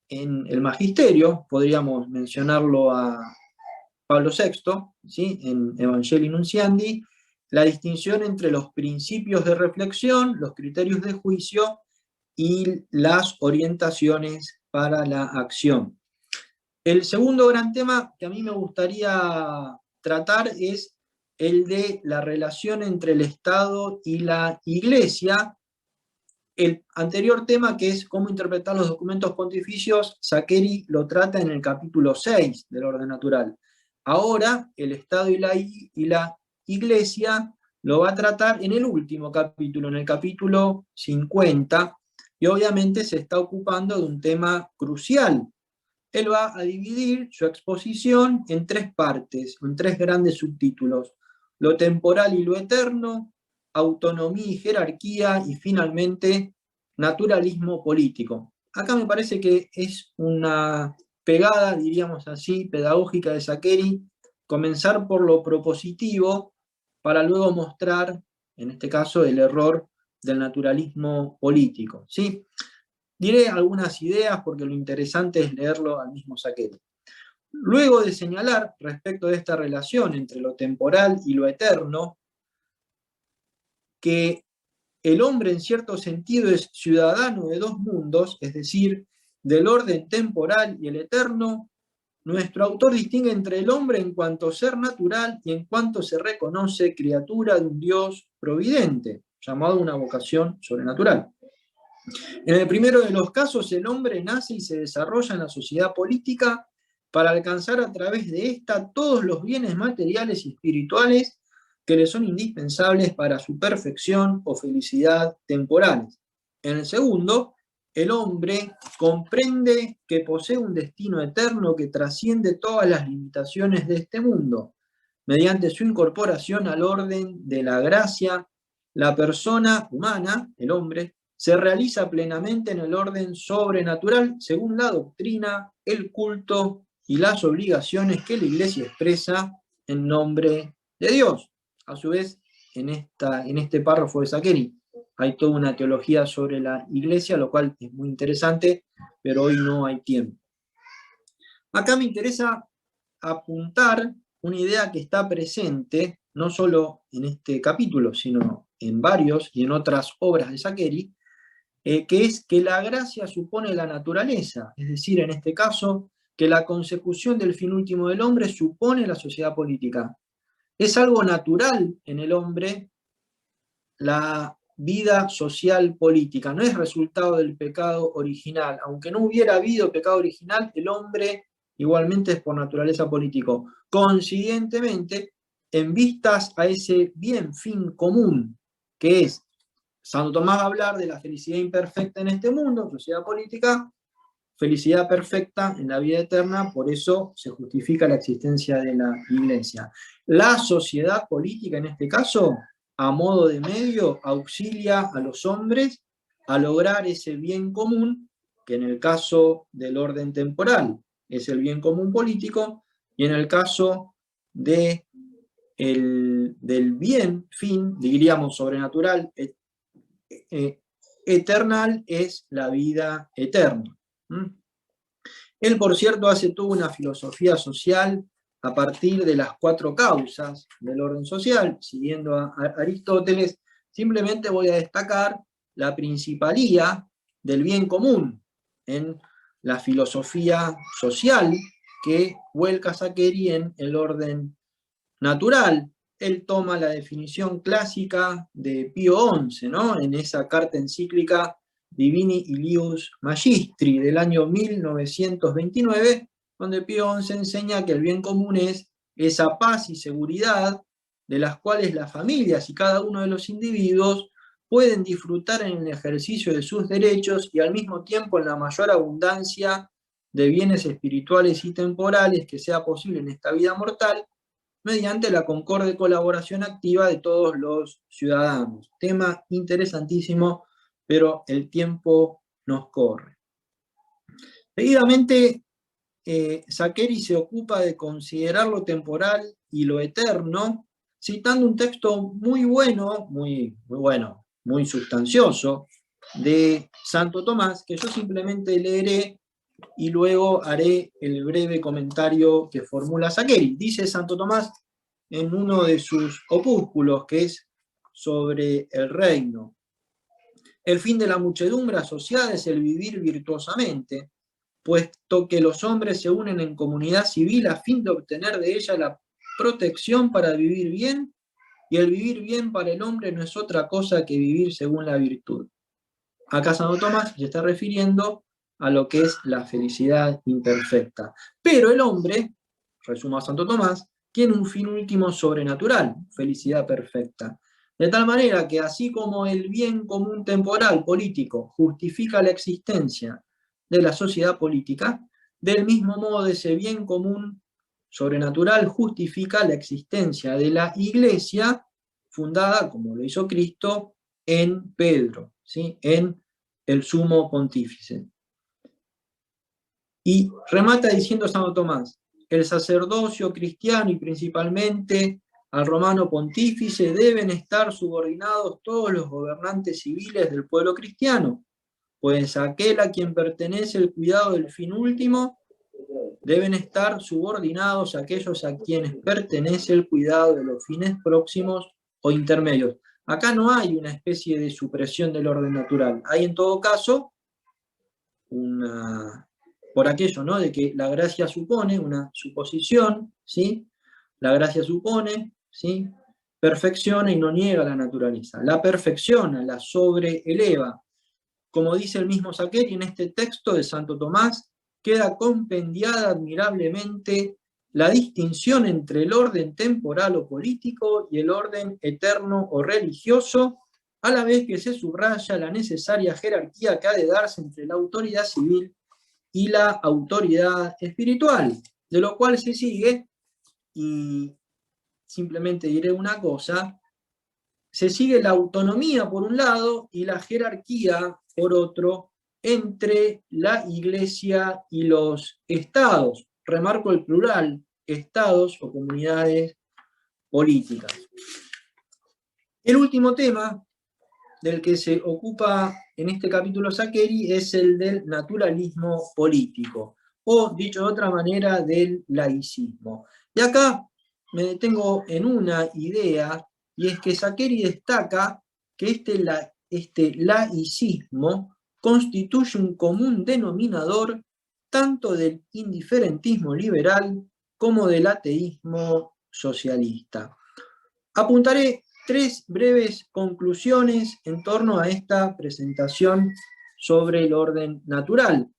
en el magisterio, podríamos mencionarlo a Pablo VI, ¿sí? En Evangelii Nunciandi, la distinción entre los principios de reflexión, los criterios de juicio y las orientaciones para la acción. El segundo gran tema que a mí me gustaría tratar es el de la relación entre el Estado y la Iglesia. El anterior tema, que es cómo interpretar los documentos pontificios, Saccheri lo trata en el capítulo 6 del orden natural. Ahora, el Estado y la Iglesia lo va a tratar en el último capítulo, en el capítulo 50, y obviamente se está ocupando de un tema crucial. Él va a dividir su exposición en tres partes, en tres grandes subtítulos: lo temporal y lo eterno, autonomía y jerarquía, y finalmente naturalismo político. Acá me parece que es una pegada, diríamos así, pedagógica de Saccheri, comenzar por lo propositivo para luego mostrar, en este caso, el error del naturalismo político, ¿sí? Diré algunas ideas porque lo interesante es leerlo al mismo Saccheri. Luego de señalar respecto de esta relación entre lo temporal y lo eterno, que el hombre en cierto sentido es ciudadano de dos mundos, es decir, del orden temporal y el eterno, nuestro autor distingue entre el hombre en cuanto ser natural y en cuanto se reconoce criatura de un Dios providente, llamado una vocación sobrenatural. En el primero de los casos, el hombre nace y se desarrolla en la sociedad política para alcanzar a través de esta todos los bienes materiales y espirituales que le son indispensables para su perfección o felicidad temporales. En el segundo, el hombre comprende que posee un destino eterno que trasciende todas las limitaciones de este mundo. Mediante su incorporación al orden de la gracia, la persona humana, el hombre, se realiza plenamente en el orden sobrenatural según la doctrina, el culto y las obligaciones que la Iglesia expresa en nombre de Dios. A su vez, en este párrafo de Saccheri hay toda una teología sobre la Iglesia, lo cual es muy interesante, pero hoy no hay tiempo. Acá me interesa apuntar una idea que está presente, no solo en este capítulo, sino en varios y en otras obras de Saccheri, que es que la gracia supone la naturaleza, es decir, en este caso, que la consecución del fin último del hombre supone la sociedad política. Es algo natural en el hombre la vida social política, no es resultado del pecado original. Aunque no hubiera habido pecado original, el hombre igualmente es por naturaleza político. Consiguientemente, en vistas a ese bien fin común, que es Santo Tomás va a hablar de la felicidad imperfecta en este mundo, sociedad política, felicidad perfecta en la vida eterna, por eso se justifica la existencia de la Iglesia. La sociedad política, en este caso, a modo de medio, auxilia a los hombres a lograr ese bien común, que en el caso del orden temporal es el bien común político, y en el caso del bien fin, diríamos sobrenatural, eternal, es la vida eterna. Él, por cierto, hace toda una filosofía social a partir de las 4 causas del orden social, siguiendo a Aristóteles. Simplemente voy a destacar la principalía del bien común en la filosofía social que vuelca Saccheri en el orden natural. Él toma la definición clásica de Pío XI, ¿no? En esa carta encíclica Divini Ilius Magistri del año 1929, donde Pío XI enseña que el bien común es esa paz y seguridad de las cuales las familias y cada uno de los individuos pueden disfrutar en el ejercicio de sus derechos y al mismo tiempo en la mayor abundancia de bienes espirituales y temporales que sea posible en esta vida mortal, mediante la concorde colaboración activa de todos los ciudadanos. Tema interesantísimo, pero el tiempo nos corre. Seguidamente, Saccheri se ocupa de considerar lo temporal y lo eterno, citando un texto muy bueno, muy sustancioso, de Santo Tomás, que yo simplemente leeré y luego haré el breve comentario que formula Saccheri. Dice Santo Tomás en uno de sus opúsculos, que es sobre el reino: el fin de la muchedumbre asociada es el vivir virtuosamente, puesto que los hombres se unen en comunidad civil a fin de obtener de ella la protección para vivir bien, y el vivir bien para el hombre no es otra cosa que vivir según la virtud. Acá Santo Tomás se está refiriendo a lo que es la felicidad imperfecta. Pero el hombre, resuma Santo Tomás, tiene un fin último sobrenatural, felicidad perfecta. De tal manera que así como el bien común temporal político justifica la existencia de la sociedad política, del mismo modo ese bien común sobrenatural justifica la existencia de la Iglesia, fundada, como lo hizo Cristo, en Pedro, ¿sí? En el sumo pontífice. Y remata diciendo Santo Tomás: el sacerdocio cristiano y principalmente al romano pontífice deben estar subordinados todos los gobernantes civiles del pueblo cristiano, pues aquel a quien pertenece el cuidado del fin último deben estar subordinados a aquellos a quienes pertenece el cuidado de los fines próximos o intermedios. Acá no hay una especie de supresión del orden natural, hay en todo caso por aquello, ¿no?, de que la gracia supone una suposición, ¿sí? La gracia supone, ¿sí?, perfecciona y no niega la naturaleza, la perfecciona, la sobreeleva. Como dice el mismo Saccheri en este texto de Santo Tomás, queda compendiada admirablemente la distinción entre el orden temporal o político y el orden eterno o religioso, a la vez que se subraya la necesaria jerarquía que ha de darse entre la autoridad civil y la autoridad espiritual, de lo cual se sigue, y simplemente diré una cosa, se sigue la autonomía por un lado y la jerarquía por otro entre la Iglesia y los estados. Remarco el plural, estados o comunidades políticas. El último tema del que se ocupa en este capítulo Saccheri es el del naturalismo político, o dicho de otra manera, del laicismo. Y acá me detengo en una idea, y es que Saccheri destaca que este laicismo constituye un común denominador tanto del indiferentismo liberal como del ateísmo socialista. Apuntaré 3 breves conclusiones en torno a esta presentación sobre el orden natural.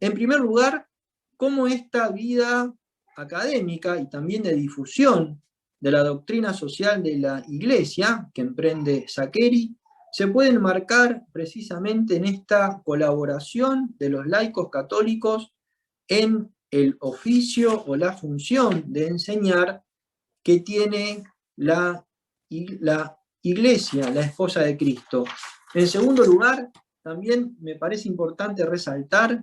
En primer lugar, cómo esta vida académica y también de difusión de la doctrina social de la Iglesia, que emprende Saccheri, se puede enmarcar precisamente en esta colaboración de los laicos católicos en el oficio o la función de enseñar que tiene la Iglesia, la esposa de Cristo. En segundo lugar, también me parece importante resaltar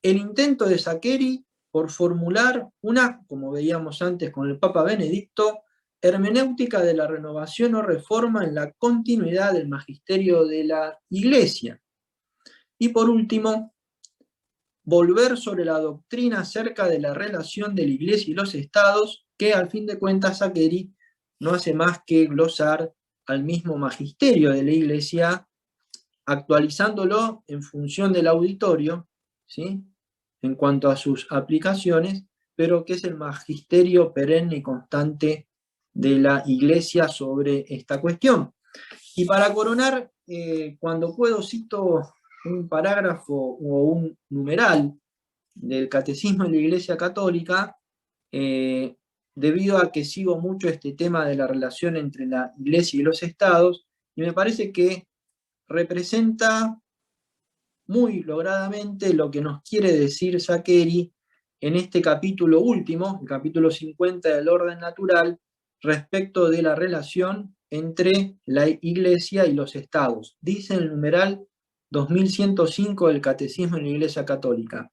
el intento de Saccheri por formular una, como veíamos antes con el Papa Benedicto, hermenéutica de la renovación o reforma en la continuidad del magisterio de la Iglesia. Y por último, volver sobre la doctrina acerca de la relación de la Iglesia y los estados, que al fin de cuentas Saccheri no hace más que glosar al mismo magisterio de la Iglesia, actualizándolo en función del auditorio, ¿sí?, en cuanto a sus aplicaciones, pero que es el magisterio perenne y constante de la Iglesia sobre esta cuestión. Y para coronar, cuando puedo cito un parágrafo o un numeral del Catecismo de la Iglesia Católica, debido a que sigo mucho este tema de la relación entre la Iglesia y los estados, y me parece que representa muy logradamente lo que nos quiere decir Saccheri en este capítulo último, el capítulo 50 del orden natural, respecto de la relación entre la Iglesia y los estados. Dice en el numeral 2105 del Catecismo de la Iglesia Católica: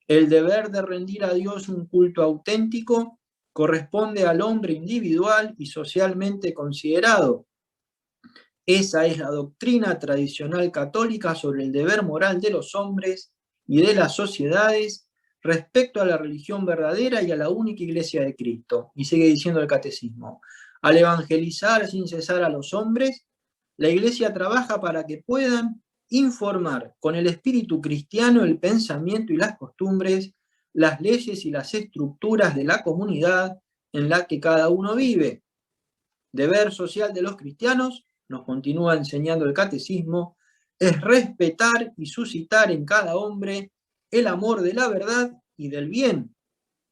el deber de rendir a Dios un culto auténtico corresponde al hombre individual y socialmente considerado. Esa es la doctrina tradicional católica sobre el deber moral de los hombres y de las sociedades respecto a la religión verdadera y a la única Iglesia de Cristo. Y sigue diciendo el Catecismo: al evangelizar sin cesar a los hombres, la Iglesia trabaja para que puedan informar con el espíritu cristiano el pensamiento y las costumbres, las leyes y las estructuras de la comunidad en la que cada uno vive. Deber social de los cristianos, nos continúa enseñando el Catecismo, es respetar y suscitar en cada hombre el amor de la verdad y del bien.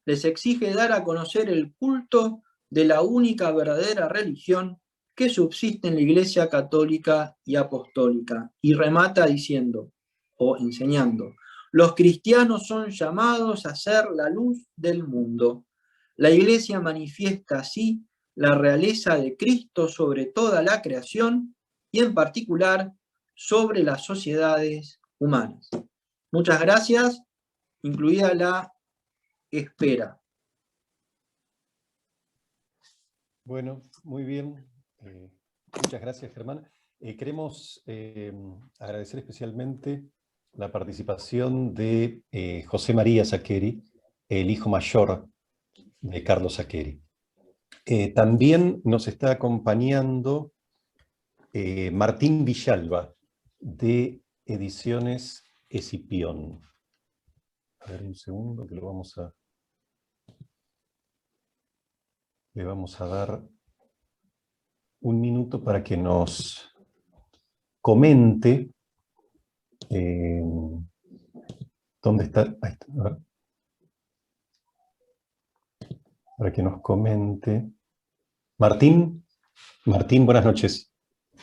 Les exige dar a conocer el culto de la única verdadera religión que subsiste en la Iglesia católica y apostólica. Y remata diciendo, o enseñando: los cristianos son llamados a ser la luz del mundo. La Iglesia manifiesta así la realeza de Cristo sobre toda la creación y en particular sobre las sociedades humanas. Muchas gracias, incluida la espera. Bueno, muy bien. Muchas gracias, Germán. Queremos agradecer especialmente la participación de José María Saccheri, el hijo mayor de Carlos Saccheri. También nos está acompañando Martín Villalba, de Ediciones Escipión. A ver, un segundo que le vamos a dar un minuto para que nos comente dónde está. Ahí está, a ver. Para que nos comente. Martín, buenas noches.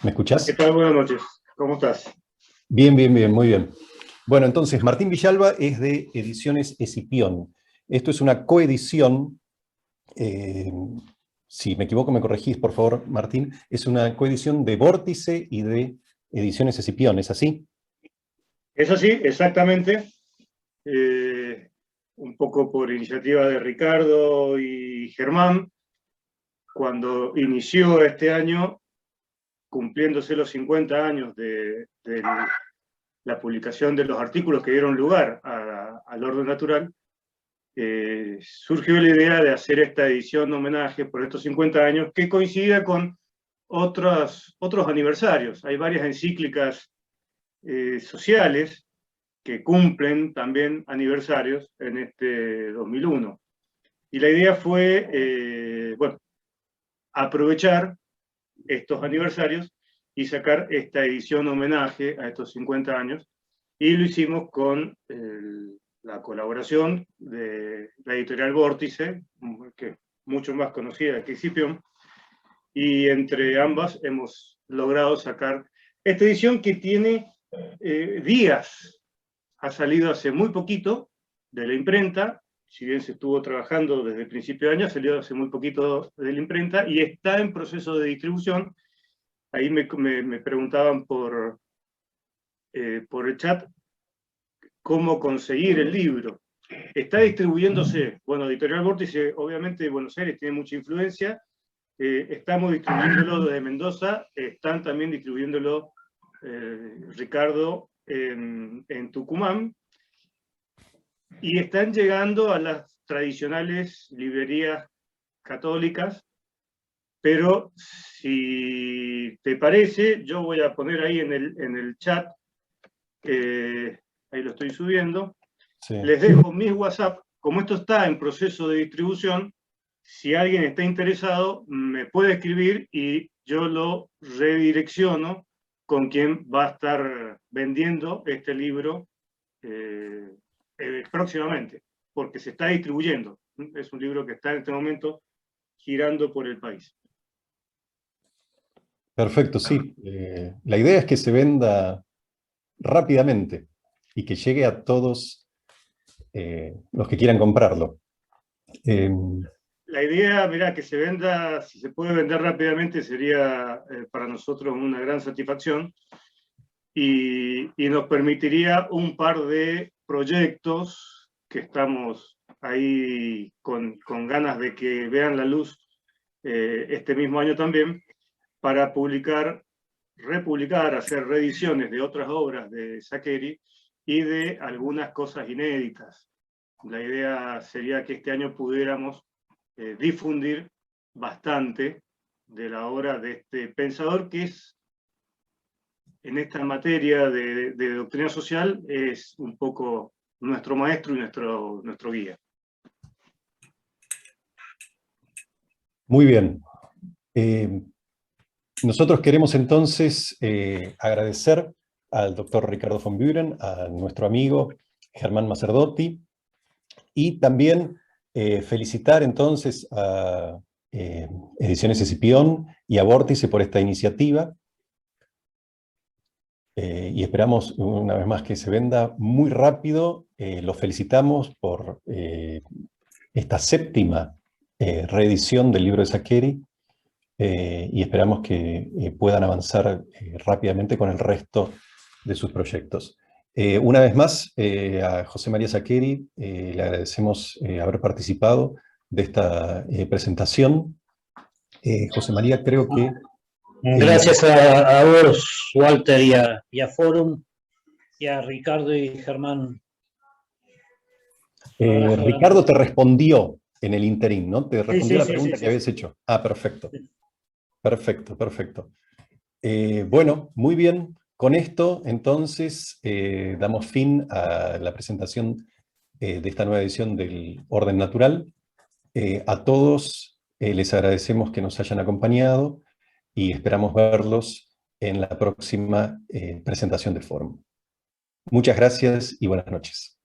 ¿Me escuchás? ¿Qué tal? Buenas noches. ¿Cómo estás? Bien, muy bien. Bueno, entonces, Martín Villalba es de Ediciones Escipión. Esto es una coedición, si me equivoco me corregís, por favor, Martín, es una coedición de Vórtice y de Ediciones Escipión, ¿es así? Es así, exactamente. Un poco por iniciativa de Ricardo y Germán, cuando inició este año, cumpliéndose los 50 años de la publicación de los artículos que dieron lugar al orden natural, surgió la idea de hacer esta edición de homenaje por estos 50 años, que coincida con otros aniversarios. Hay varias encíclicas sociales que cumplen también aniversarios en este 2001. Y la idea fue, bueno, aprovechar estos aniversarios y sacar esta edición homenaje a estos 50 años, y lo hicimos con la colaboración de la editorial Vórtice, que es mucho más conocida que Escipión, y entre ambas hemos logrado sacar Esta edición que tiene días, ha salido hace muy poquito de la imprenta, si bien se estuvo trabajando desde el principio de año, salió hace muy poquito de la imprenta y está en proceso de distribución. Ahí me preguntaban por el chat cómo conseguir el libro. Está distribuyéndose, bueno, Editorial Vórtice, obviamente de Buenos Aires tiene mucha influencia, estamos distribuyéndolo desde Mendoza, están también distribuyéndolo Ricardo en Tucumán, y están llegando a las tradicionales librerías católicas, pero si te parece, yo voy a poner ahí en el chat, ahí lo estoy subiendo, sí. Les dejo mi WhatsApp, como esto está en proceso de distribución, si alguien está interesado, me puede escribir y yo lo redirecciono con quien va a estar vendiendo este libro próximamente, porque se está distribuyendo. Es un libro que está en este momento girando por el país. Perfecto, sí. La idea es que se venda rápidamente y que llegue a todos los que quieran comprarlo. La idea, mirá, que se venda, si se puede vender rápidamente, sería para nosotros una gran satisfacción y nos permitiría un par de proyectos que estamos ahí con ganas de que vean la luz este mismo año también, para publicar, republicar, hacer reediciones de otras obras de Saccheri y de algunas cosas inéditas. La idea sería que este año pudiéramos difundir bastante de la obra de este pensador que es, en esta materia de doctrina social, es un poco nuestro maestro y nuestro guía. Muy bien. Nosotros queremos entonces agradecer al doctor Ricardo von Buren, a nuestro amigo Germán Maserdotti, y también felicitar entonces a Ediciones Escipión y a Vórtice por esta iniciativa, y esperamos una vez más que se venda muy rápido. Los felicitamos por esta séptima reedición del libro de Saccheri, y esperamos que puedan avanzar rápidamente con el resto de sus proyectos. Una vez más, a José María Saccheri le agradecemos haber participado de esta presentación. José María, creo que... Gracias a vos, Walter, y a Forum, y a Ricardo y Germán. Ricardo te respondió en el interín, ¿no? Te respondió la pregunta que habías hecho. Ah, perfecto. Perfecto, perfecto. Bueno, muy bien. Con esto, entonces, damos fin a la presentación de esta nueva edición del Orden Natural. A todos les agradecemos que nos hayan acompañado y esperamos verlos en la próxima presentación del foro. Muchas gracias y buenas noches.